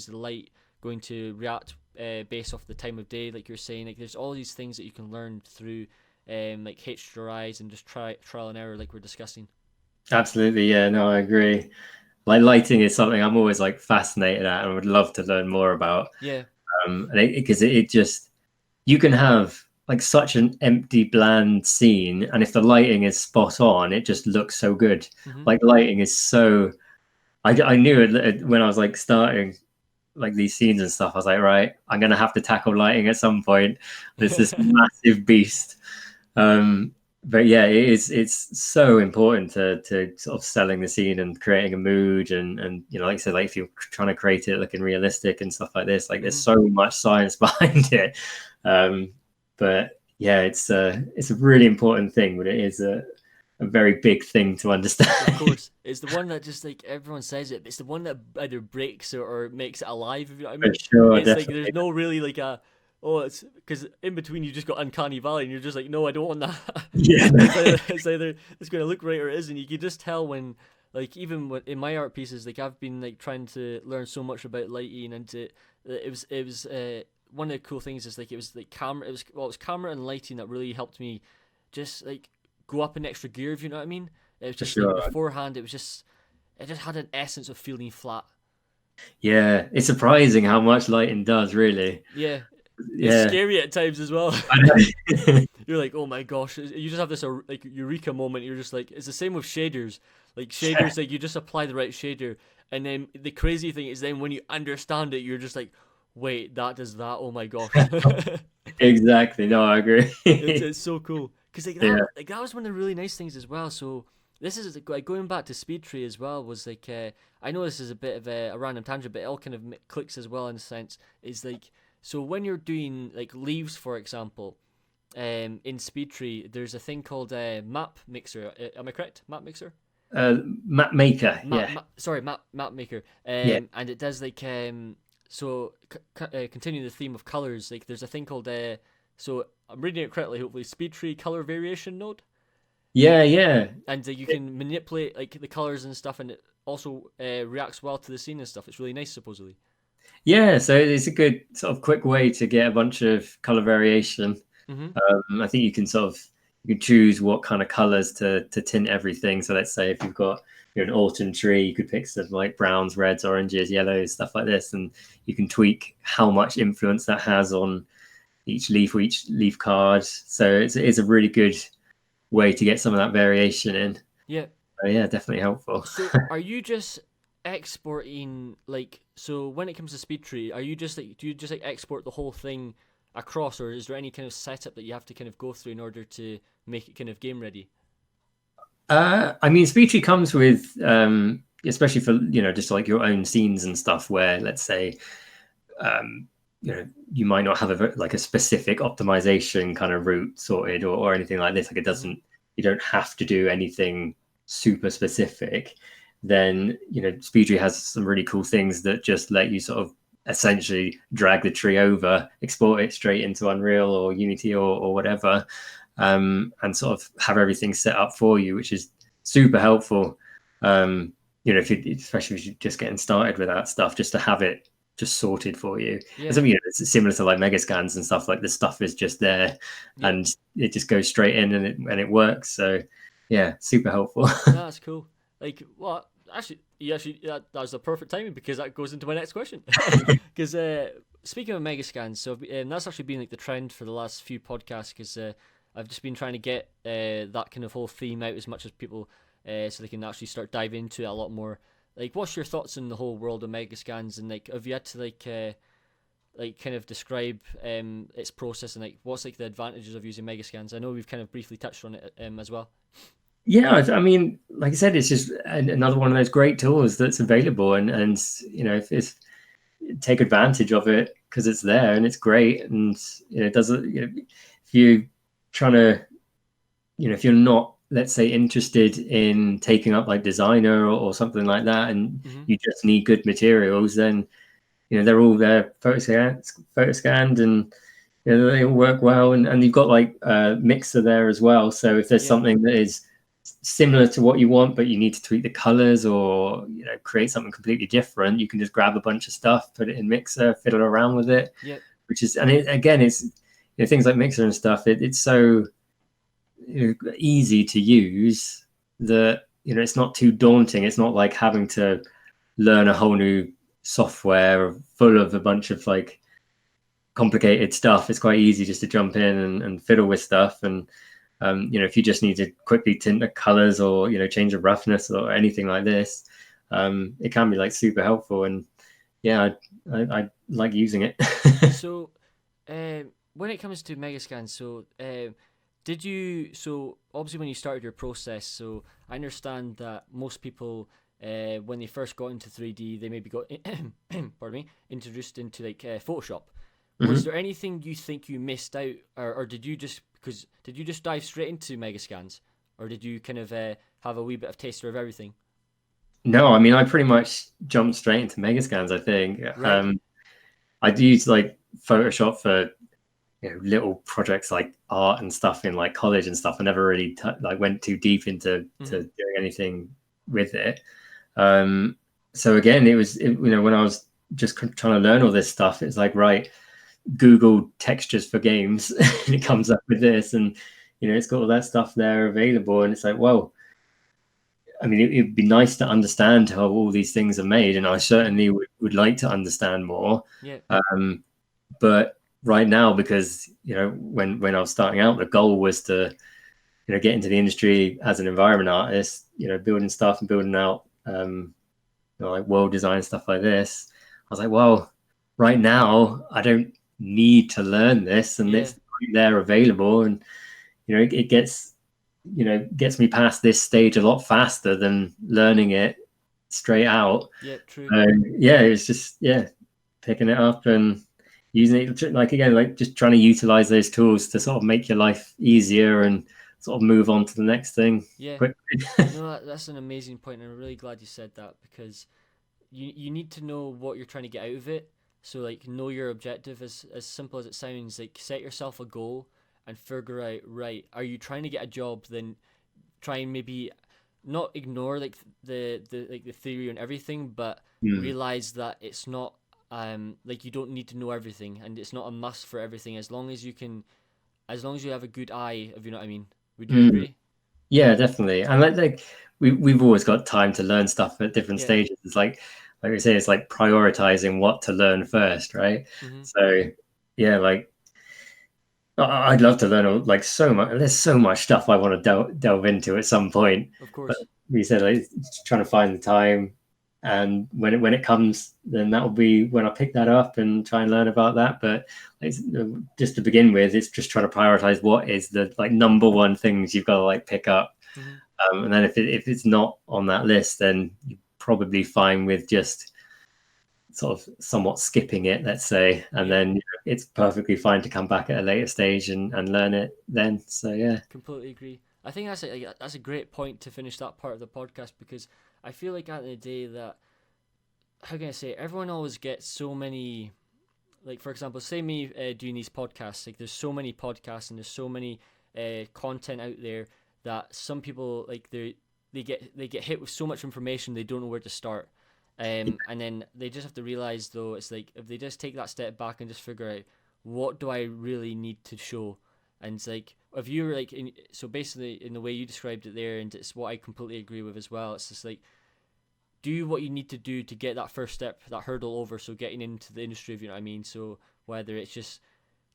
the light going to react based off the time of day, like you're saying. Like there's all these things that you can learn through like HDRIs and just trial and error, like we're discussing. Absolutely, yeah, no, I agree. Like lighting is something I'm always like fascinated at and would love to learn more about. Yeah. Because it just, you can have like such an empty, bland scene, and if the lighting is spot on, it just looks so good. Like lighting is so. I knew it when I was like starting like these scenes and stuff. I was like, right, I'm gonna have to tackle lighting at some point. It's this massive beast. But yeah, it's so important to sort of selling the scene and creating a mood, and like I said, like if you're trying to create it looking realistic and stuff like this, like there's so much science behind it. But yeah, it's a really important thing, but it is a very big thing to understand. Of course, it's the one that just like everyone says it, but it's the one that either breaks or makes it alive, if you know what I mean. For sure, it's definitely. like there's no really like a it's because in between you just got uncanny valley, and you're just like, no, I don't want that. Yeah. it's either it's going to look right or it isn't. You can just tell when, like, even in my art pieces, like I've been like trying to learn so much about lighting, and it was one of the cool things is like it was like camera. It was camera and lighting that really helped me just like go up an extra gear, if you know what I mean. It was just like beforehand, it just had an essence of feeling flat. Yeah, it's surprising how much lighting does, really. Yeah. It's scary at times as well. You're like, oh my gosh, you just have this like eureka moment. You're just like, it's the same with shaders. Like shaders, like you just apply the right shader, and then the crazy thing is then when you understand it, you're just like, wait, that does that. Oh my gosh. Exactly. No, I agree. It's so cool because like that was one of the really nice things as well. So this is like going back to Speed Tree as well. Was like I know this is a bit of a random tangent, but it all kind of clicks as well in a sense. Is like. So when you're doing like leaves, for example, in SpeedTree, there's a thing called Map Mixer. Am I correct? Map Mixer? Map Maker. Map Maker. And it does like so continuing the theme of colors. Like there's a thing called so I'm reading it correctly. Hopefully, SpeedTree color variation node. Yeah. And you can manipulate like the colors and stuff, and it also reacts well to the scene and stuff. It's really nice, supposedly. Yeah, so it's a good sort of quick way to get a bunch of color variation. I think you can choose what kind of colors to tint everything. So let's say if you've got an autumn tree, you could pick some like browns, reds, oranges, yellows, stuff like this, and you can tweak how much influence that has on each leaf or each leaf card. So it's a really good way to get some of that variation in. Yeah. So yeah, definitely helpful. So are you just exporting like, so when it comes to SpeedTree, are you just like, do you just like export the whole thing across, or is there any kind of setup that you have to kind of go through in order to make it kind of game ready? I mean, SpeedTree comes with especially for just like your own scenes and stuff where, let's say, you might not have a specific optimization kind of route sorted or anything like this. Like you don't have to do anything super specific. Then SpeedTree has some really cool things that just let you sort of essentially drag the tree over, export it straight into Unreal or Unity or whatever, and sort of have everything set up for you, which is super helpful. If you, especially if you're just getting started with that stuff, just to have it just sorted for you. Yeah. It's, it's similar to like Megascans and stuff. Like the stuff is just there, and it just goes straight in and it works. So yeah, super helpful. That's cool. Like, what? Actually, that was the perfect timing because that goes into my next question. Because speaking of Megascans, so that's actually been like the trend for the last few podcasts. Because I've just been trying to get that kind of whole theme out as much as people, so they can actually start diving into it a lot more. Like, what's your thoughts on the whole world of Megascans, and like, have you had to like kind of describe its process, and like what's like the advantages of using Megascans? I know we've kind of briefly touched on it as well. Yeah, I mean, like I said, it's just another one of those great tools that's available, and if take advantage of it because it's there and it's great, and it doesn't. If you trying to, if you're not, let's say, interested in taking up like designer or something like that, and you just need good materials, then they're all there, photo scanned, and they all work well, and you've got like Mixer there as well. So if there's something that is similar to what you want, but you need to tweak the colors or create something completely different, you can just grab a bunch of stuff, put it in Mixer, fiddle around with it. Which is, and again, it's things like Mixer and stuff. It's so easy to use that it's not too daunting. It's not like having to learn a whole new software full of a bunch of like complicated stuff. It's quite easy just to jump in and fiddle with stuff. And if you just need to quickly tint the colors or change the roughness or anything like this, it can be like super helpful. And yeah, I like using it. So when it comes to Megascans, so so obviously when you started your process, so I understand that most people when they first got into 3D, they maybe got pardon me, introduced into like Photoshop. Was there anything you think you missed out, or did you just dive straight into Megascans, or did you kind of have a wee bit of taster of everything? No, I mean, I pretty much jumped straight into Megascans, I think. Right. I'd used like Photoshop for little projects like art and stuff in like college and stuff. I never really went too deep into to doing anything with it. So again, it was when I was just trying to learn all this stuff, it's like, right, Google textures for games and it comes up with this, and it's got all that stuff there available, and it's like, well, I mean, it'd be nice to understand how all these things are made, and I certainly would like to understand more. But right now, because when I was starting out, the goal was to get into the industry as an environment artist, building stuff and building out like world design stuff like this. I was like, well, right now I don't need to learn this, and it's right there available, and it gets me past this stage a lot faster than learning it straight out. True. It was just picking it up and using it, like again, like just trying to utilize those tools to sort of make your life easier and sort of move on to the next thing quickly. No, that's an amazing point, and I'm really glad you said that, because you need to know what you're trying to get out of it. So like, know your objective. As simple as it sounds, like set yourself a goal and figure out, right, are you trying to get a job? Then try and maybe not ignore like the theory and everything, but realize that it's not like you don't need to know everything, and it's not a must for everything. As long as you have a good eye, if you know what I mean. Would you agree? Yeah, definitely. And like we've always got time to learn stuff at different stages. It's like we say, it's like prioritizing what to learn first, right? So yeah, like I'd love to learn like so much. There's so much stuff I want to delve into at some point. Of course. But we said, like, trying to find the time, and when it comes, then that will be when I pick that up and try and learn about that. But like, just to begin with, it's just trying to prioritize what is the like number one things you've got to like pick up. And then if it's not on that list, then you're probably fine with just sort of somewhat skipping it, let's say, and then it's perfectly fine to come back at a later stage and learn it then. So yeah, completely agree. I think that's a great point to finish that part of the podcast, because I feel like at the end of the day that how can I say? Everyone always gets so many. Like for example, say me doing these podcasts. Like there's so many podcasts and there's so many content out there that some people like they get hit with so much information they don't know where to start. And then they just have to realize though it's like if they just take that step back and just figure out what do I really need to show, and it's like if you're like so basically in the way you described it there, and it's what I completely agree with as well. It's just like do what you need to do to get that first step, that hurdle over. So getting into the industry, if you know what I mean. So whether it's just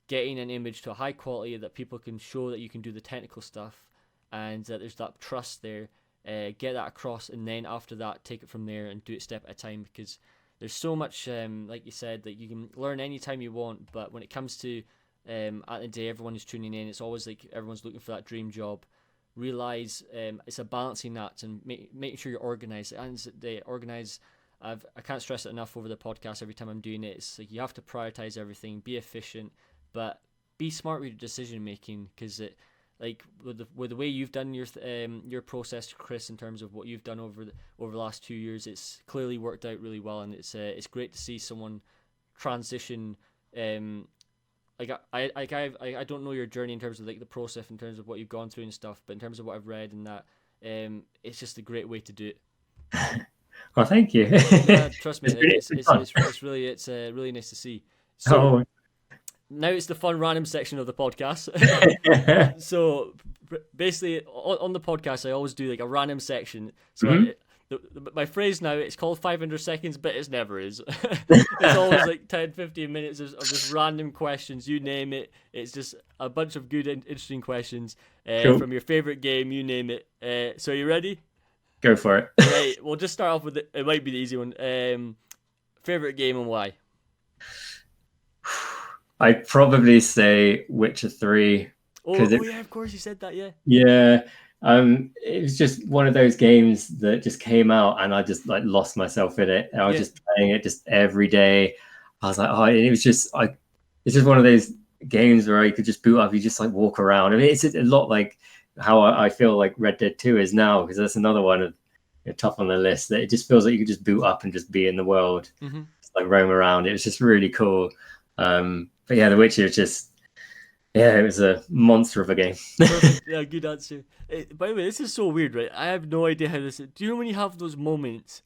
getting an image to a high quality that people can show that you can do the technical stuff, and that there's that trust there, get that across, and then after that, take it from there and do it step at a time. Because there's so much, like you said, that you can learn anytime you want. But when it comes to at the day, everyone is tuning in. It's always like everyone's looking for that dream job. Realize it's a balancing act and making sure you're organized. And they organize. I can't stress it enough over the podcast every time I'm doing it. It's like you have to prioritize everything, be efficient, but be smart with your decision making. Because it, like with the way you've done your process, Chris, in terms of what you've done over the last 2 years, it's clearly worked out really well, and it's great to see someone transition. Like I don't know your journey in terms of like the process, in terms of what you've gone through and stuff, but in terms of what I've read and that, it's just a great way to do it. Well, thank you. Yeah, trust me, it's really nice to see. So now it's the fun random section of the podcast. So basically, on the podcast, I always do like a random section. So my phrase now, it's called 500 seconds, but it never is. It's always like 10, 15 minutes of just random questions, you name it. It's just a bunch of good, interesting questions from your favorite game, you name it. So are you ready? Go for it. Right, we'll just start off with it might be the easy one. Favorite game and why? I'd probably say Witcher 3. Yeah, of course you said that, yeah. Yeah. It was just one of those games that just came out and I just like lost myself in it. I was just playing it just every day. I was like, it's just one of those games where you could just boot up, you just like walk around. I mean, it's a lot like how I feel like Red Dead 2 is now, because that's another one of top on the list that it just feels like you could just boot up and just be in the world, just like roam around. It was just really cool. But yeah, The Witcher is just. Yeah, it was a monster of a game. Perfect. Yeah, good answer. By the way, this is so weird, right? I have no idea how this is. Do you know when you have those moments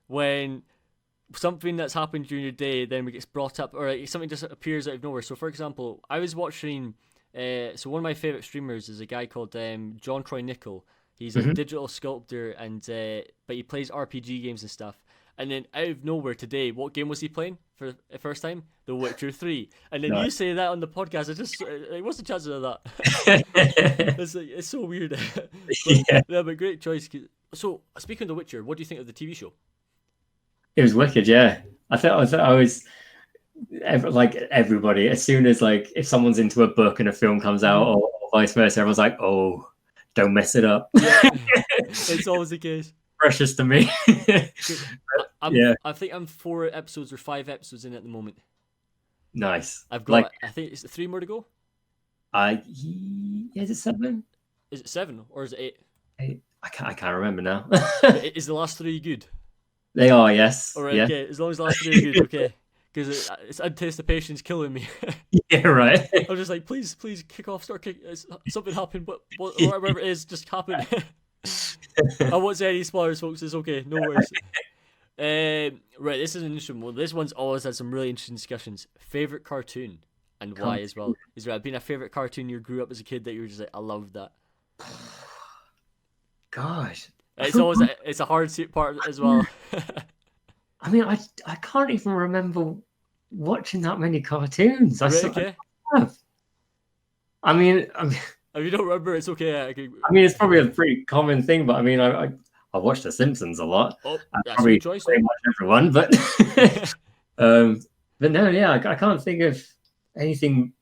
when something that's happened during your day then gets brought up, or like, something just appears out of nowhere? So, for example, I was watching. So one of my favorite streamers is a guy called John Troy Nickel. He's a digital sculptor, and but he plays RPG games and stuff. And then out of nowhere today, what game was he playing for the first time? The Witcher 3. And then you say that on the podcast. I just like, what's the chances of that? It's so weird. But great choice. So speaking of The Witcher, what do you think of the TV show? It was wicked. Yeah, I thought I was like everybody. As soon as like if someone's into a book and a film comes out, or vice versa, everyone's like, "Oh, don't mess it up." It's always the case. Precious to me. I think I'm 4 episodes or 5 episodes in at the moment. Nice. I've got. I think it's 3 more to go. Is it 7? Is it 7 or is it 8? I can't remember now. Is the last 3 good? They are, yes. All right. Yeah. Okay. As long as the last 3 are good, okay. Because it's anticipation's killing me. Yeah, right. I'm just like, please kick off, something happened, but whatever it is, just happen. I won't say any spoilers, folks. It's okay. No worries. Right, this is an interesting one. This one's always had some really interesting discussions. Favorite cartoon and why as well. Is there been a favorite cartoon you grew up as a kid that you were just like, I loved that? Gosh, it's a hard part as well. I mean, I can't even remember watching that many cartoons. Okay. I mean, if you don't remember, it's okay. I mean, it's probably a pretty common thing, but I mean, I watched The Simpsons a lot. Oh, that's probably your choice. Pretty much everyone, but but no, yeah, I can't think of anything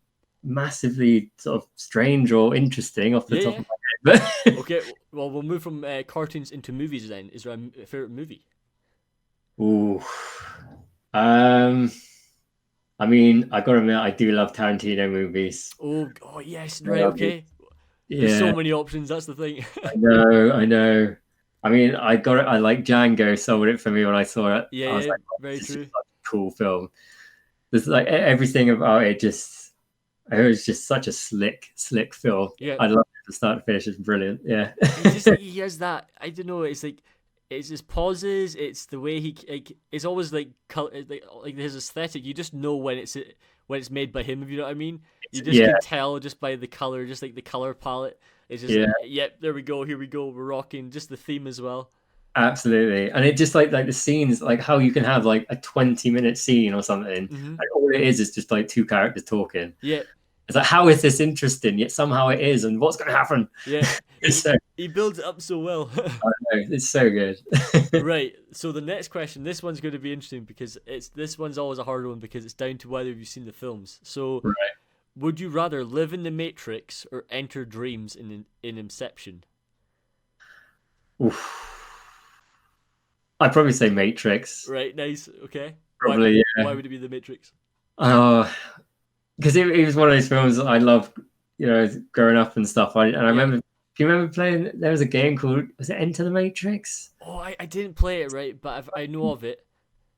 massively sort of strange or interesting off the top of my head. But okay, well, we'll move from cartoons into movies then. Is there a favorite movie? Ooh, I mean, I gotta admit, I do love Tarantino movies. Oh yes, right, okay. There's so many options. That's the thing. I know. I mean, I got it. I like Django sold it for me when I saw it. Yeah, I was yeah, like, oh, very this is true. just such a cool film. There's like everything about it. Just it was just such a slick film. Yeah, I love it from start to finish. It's brilliant. Yeah. he just like he has that. I don't know. It's like it's his pauses. It's the way he like. It's always like color, like his aesthetic. You just know when it's made by him. If you know what I mean. You just Yeah. can tell just by the color, just like the color palette. It's just like, Yeah. yep, there we go. Here we go. We're rocking. Just the theme as well. Absolutely. And it just like the scenes, like how you can have like a 20-minute scene or something. Mm-hmm. And all it is just like two characters talking. Yeah, It's like, how is this interesting? Yet somehow it is, and what's gonna happen? yeah. It's He, so he builds it up so well. it's so good. Right. So the next question, this one's going to be interesting because this one's always a hard one because it's down to whether you've seen the films. So, Right. would you rather live in the Matrix or enter dreams in Inception? Oof. I'd probably say Matrix. Right. Nice. Okay. Probably, Why yeah. would it be the Matrix? Oh, because it was one of those films that I loved, growing up and stuff. I Yeah. remember. Do you remember playing? There was a game called, was it Enter the Matrix? Oh, I didn't play it right, but I know of it.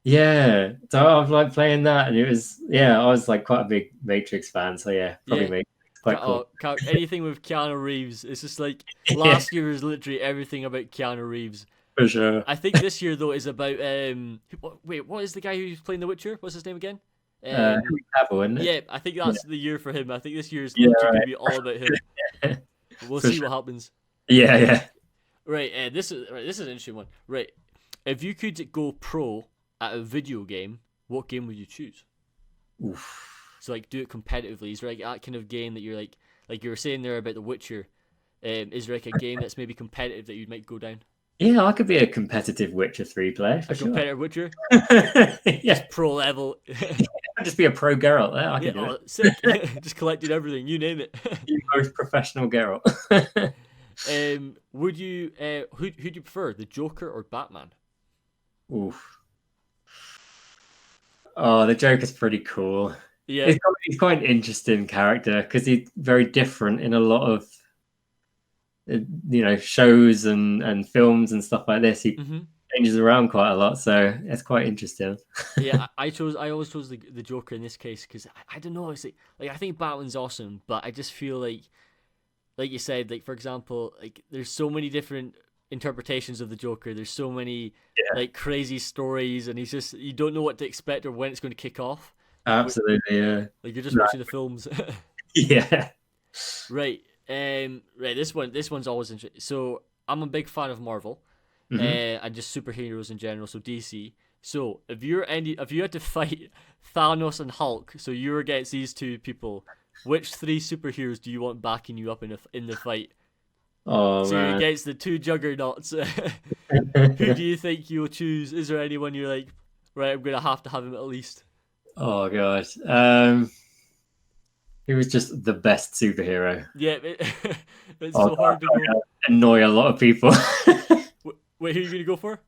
Yeah, so I was like playing that, and it was, yeah, I was like quite a big Matrix fan. So yeah, probably Yeah. Matrix. Quite cool. Anything with Keanu Reeves. It's just like Yeah, last year was literally everything about Keanu Reeves. for sure. I think this year though is about wait, what is the guy who's playing The Witcher? What's his name again? Um, Henry Cavill, isn't it? yeah, I think that's the year for him. I think this year is Yeah, literally going to be all about him. right. We'll For see sure. what happens. Yeah, yeah. Right, this is an interesting one. Right, if you could go pro at a video game, what game would you choose? Oof. So like, do it competitively. Is there like that kind of game that you're like you were saying there about The Witcher? Is there like a game that's maybe competitive that you might go down? Yeah, I could be a competitive Witcher 3 player for A sure. competitive Witcher, Yeah, pro level. I'd just be a pro Geralt there. I Yeah, could do oh, it. sick. Just collected everything. You name it. The most professional Geralt. Would you? Who do you prefer, the Joker or Batman? Oof. Oh, the Joker's pretty cool. Yeah. He's quite an interesting character because he's very different in a lot of shows and films and stuff like this. He Hmm. changes around quite a lot, so it's quite interesting. Yeah, I always chose the Joker in this case because I don't know. It's like I think Batman's awesome, but I just feel like you said, like for example, like there's so many different interpretations of the Joker. There's so many Yeah, like crazy stories, and he's just you don't know what to expect or when it's going to kick off. Wh- absolutely. Yeah, Like you're just right. watching the films. Yeah. Right. Right. This one's always interesting. So I'm a big fan of Marvel, Hmm. and just superheroes in general. So DC. So if you had to fight Thanos and Hulk, so you're against these two people, which three superheroes do you want backing you up in the fight? Oh So you're man. against the two juggernauts. Who do you think you'll choose? Is there anyone you're like, right? I'm gonna have to have him at least. Oh god. He was just the best superhero. Yeah, it's Oh so god, hard to go. annoy a lot of people. Wait, who are you gonna go for?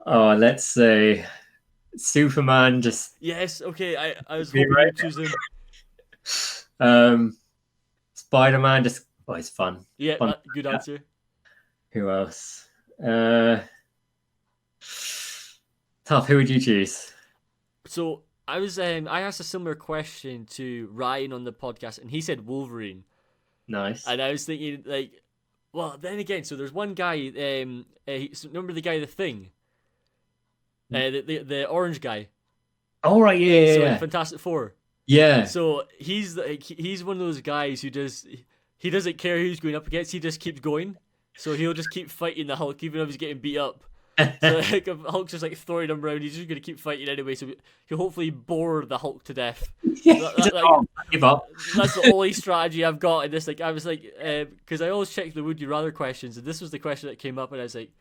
Oh, let's say Superman. Just Yes, okay. I was be hoping right. you'd choose him. Spider-Man. Just it's fun. Yeah, Fun. good answer. Who else? Tough. Who would you choose? So I asked a similar question to Ryan on the podcast, and he said Wolverine, Nice. and I was thinking like, well, then again, so there's one guy. So remember the guy, the Thing, the orange guy. All right. Yeah. Yeah. So in Yeah. Fantastic Four. Yeah. So he's one of those guys who he doesn't care who he's going up against. He just keeps going. So he'll just keep fighting the Hulk even if he's getting beat up. So like if Hulk's just like throwing him around, he's just gonna keep fighting anyway. So he'll hopefully bore the Hulk to death. Just, oh, give up. That's the only strategy I've got in this. Like I was like, because I always check the would you rather questions, and this was the question that came up, and I was like,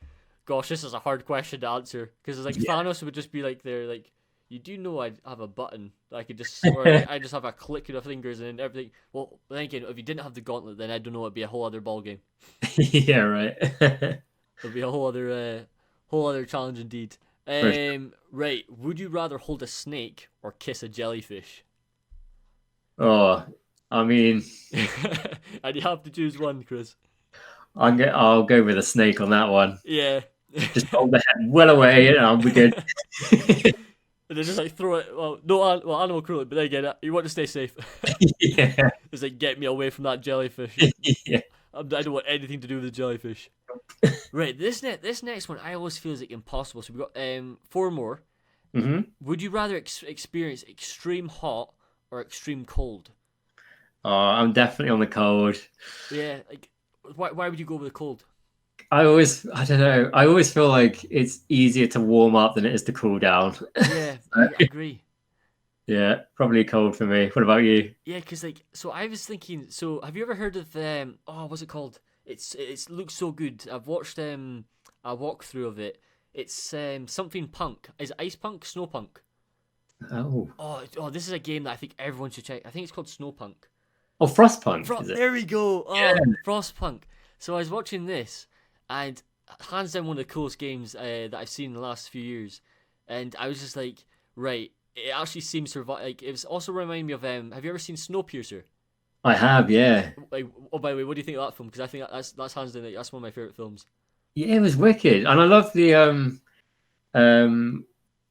gosh, this is a hard question to answer because it's like Yeah. Thanos would just be like there, like you do know I have a button that I could just, or I just have a click of the fingers and everything. Well, then again, if you didn't have the gauntlet, then I don't know, it'd be a whole other ball game. Yeah. Right. It'd be a whole other challenge indeed. For sure. Right. Would you rather hold a snake or kiss a jellyfish? Oh, I mean, And you have to choose one, Chris. I'll go with a snake on that one. Yeah. Just hold the head well away, and I'll be good. And then just like throw it. Well, no, well, animal cruelty, but then again, you want to stay safe. Yeah, It's like get me away from that jellyfish. yeah. I don't want anything to do with the jellyfish. Right, this next one I always feel is like impossible. So we got four more. Hmm. Would you rather experience extreme hot or extreme cold? Oh, I'm definitely on the cold. Yeah, like why would you go with the cold? I don't know. I always feel like it's easier to warm up than it is to cool down. Yeah, I agree. Yeah, probably cold for me. What about you? Yeah, because like so I was thinking. So have you ever heard of oh what's it called? It looks so good. I've watched a walkthrough of it. It's something punk. Is it ice punk? Snow punk? Oh, Oh, this is a game that I think everyone should check. I think it's called Snow Punk. oh, Frostpunk, is it? There we go. Yeah. Oh, Frostpunk. So I was watching this, and hands down one of the coolest games that I've seen in the last few years. And I was just like, right, it actually seems to like it was also reminding me of have you ever seen Snowpiercer? I have, yeah. Like, oh, by the way, what do you think of that film? Because I think that's hands down that's one of my favorite films. Yeah, it was wicked, and I love the um,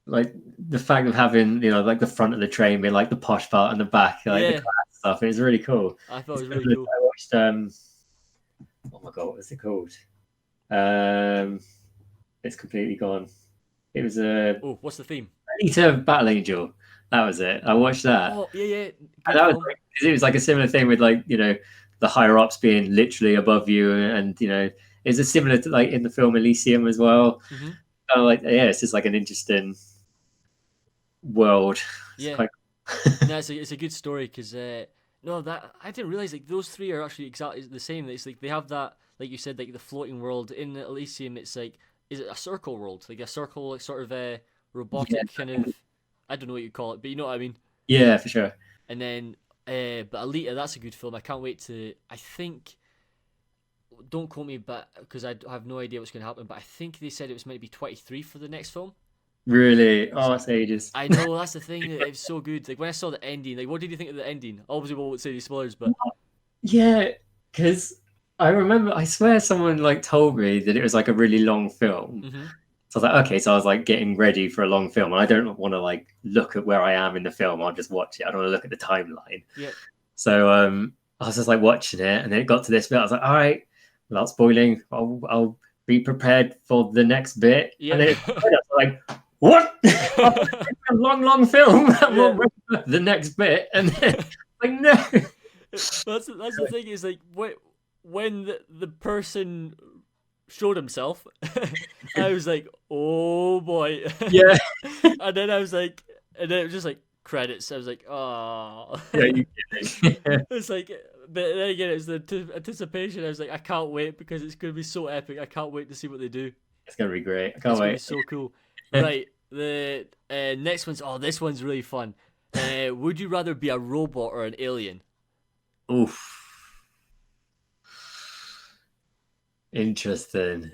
like the fact of having like the front of the train being like the posh part and the back like the Yeah, class stuff. It was really cool. I thought it was really Similar to- cool. I watched oh my god, what was it called? Um, it's completely gone. It was a Oh, what's the theme? Alita Battle Angel. That was it. I watched that. Oh, yeah, And good that was film. like, 'cause it was like a similar thing with like the higher ups being literally above you, and it's a similar to like in the film Elysium as well. Hmm. Like yeah, it's just like an interesting world. It's Yeah. quite No, it's a good story because no, that I didn't realize like those three are actually exactly the same. It's like they have that, like you said, like the floating world in Elysium. It's like, is it a circle world, like a circle, like sort of a yeah, robotic kind of, I don't know what you call it, but you know what I mean. yeah, for sure. And then, but Alita, that's a good film. I can't wait to. I think, don't quote me, but because I have no idea what's going to happen. But I think they said it was might be 23 for the next film. Really, oh, it's ages. I know that's the thing. It was so good. Like when I saw the ending, like what did you think of the ending? Obviously, we won't say these spoilers, but Yeah, because I remember, I swear someone like told me that it was like a really long film. hmm So I was like, okay, so I was like getting ready for a long film, and I don't want to like look at where I am in the film. I'll just watch it. I don't want to look at the timeline. yeah, So I was just like watching it, and then it got to this bit. I was like, all right, without spoiling, I'll be prepared for the next bit. And yeah, then I was like, what? A long, long film. I'm yeah. not ready for the next bit, and then like no. That's the thing is like when the person showed himself, I was like, oh boy, Yeah, and then I was like, and then it was just like credits. I was like, oh, yeah, you kidding? it's like, but then again, it's the anticipation. I was like, I can't wait because it's gonna be so epic. I can't wait to see what they do. It's gonna be great. I can't It's gonna be wait. so cool. Right, the next one's this one's really fun. Would you rather be a robot or an alien? Oof, interesting.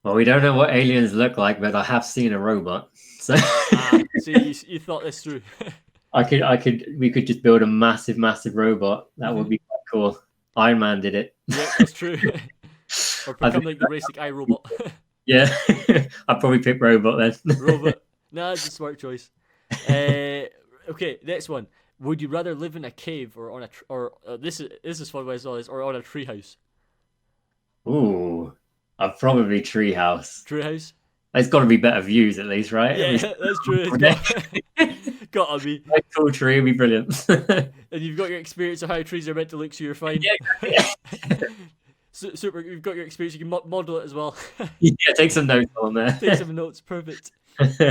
Well, we don't know what aliens look like, but I have seen a robot, so So you thought this through. we could just build a massive, massive robot. That would Mhm. be quite cool. Iron Man did it. Yep, that's true. Or I become think, like the basic iRobot. yeah, I'd probably pick robot then. Robot. Nah, it's a smart choice. Okay, next one. Would you rather live in a cave or on a this is fun when I saw this, or on a treehouse? Ooh, I'd probably treehouse. Treehouse. There's got to be better views at least, right? Yeah, that's true. Gotta be. Like cool tree would be brilliant. And you've got your experience of how trees are meant to look, so you're fine. Yeah, Super. You've got your experience. You can model it as well. yeah, take some notes on there. Take some notes. Perfect.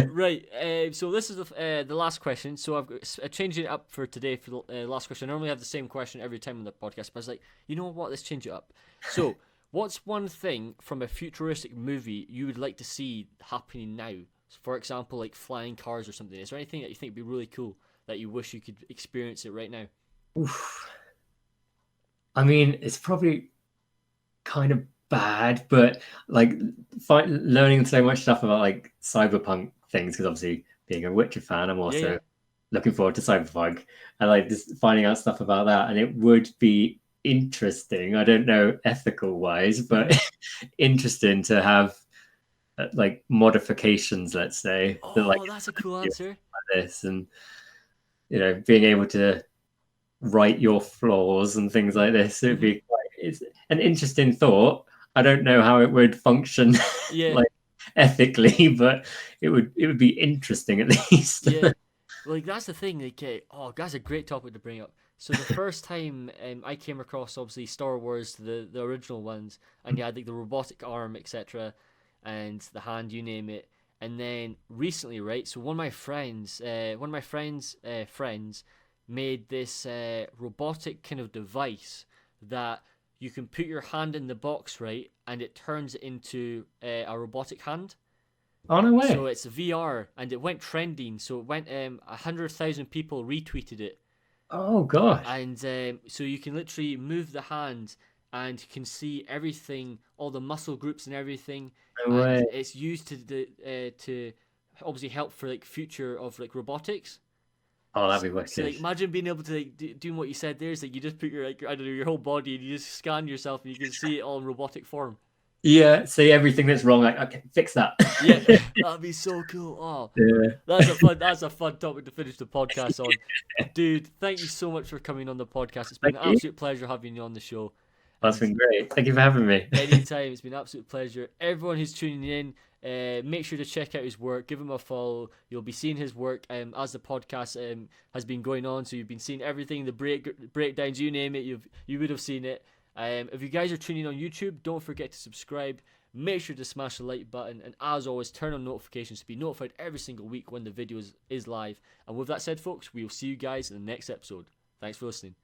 Right. So this is the last question. So I've got, changing it up for today for the last question. I normally have the same question every time on the podcast, but I was like, you know what? Let's change it up. So, what's one thing from a futuristic movie you would like to see happening now? For example, like flying cars or something. Is there anything that you think would be really cool that you wish you could experience it right now? Oof. I mean, it's probably kind of bad, but like learning so much stuff about like cyberpunk things, because obviously being a Witcher fan, I'm also Yeah. looking forward to cyberpunk and like just finding out stuff about that. And it would be interesting. I don't know ethical wise, but interesting to have like modifications, let's say, that like Oh, that's a cool like answer. this, and being able to write your flaws and things like this. It'd Hmm. be quite, it's an interesting thought. I don't know how it would function Yeah, like ethically, but it would be interesting at least. yeah. Like that's the thing. Like, oh, that's a great topic to bring up. So the first time I came across obviously Star Wars, the original ones, and you had like the robotic arm, etc., and the hand, you name it. And then recently, right? So one of my friends made this robotic kind of device that you can put your hand in the box, right, and it turns it into a robotic hand. Oh no So way. it's VR, and it went trending. So it went 100,000 people retweeted it, Oh gosh. and so you can literally move the hand, and you can see everything, all the muscle groups and everything, No and way. it's used to obviously help for like future of like robotics. Oh, that'd So, be so wicked. like imagine being able to like doing what you said there is like you just put your like I don't know your whole body and you just scan yourself and you can see it all in robotic form. Yeah, see everything that's wrong. Like, okay, fix that. Yeah, that'd be so cool. Oh, Yeah. that's a fun topic to finish the podcast on. Dude, thank you so much for coming on the podcast. It's been Thank an you. absolute pleasure having you on the show. That's And been great. Thank you for having me. anytime, it's been an absolute pleasure. Everyone who's tuning in, make sure to check out his work. Give him a follow. You'll be seeing his work as the podcast has been going on. So you've been seeing everything, the breakdowns, you name it. You would have seen it. If you guys are tuning on YouTube, don't forget to subscribe. Make sure to smash the like button, and as always, turn on notifications to be notified every single week when the video is live. And with that said, folks, we'll see you guys in the next episode. Thanks for listening.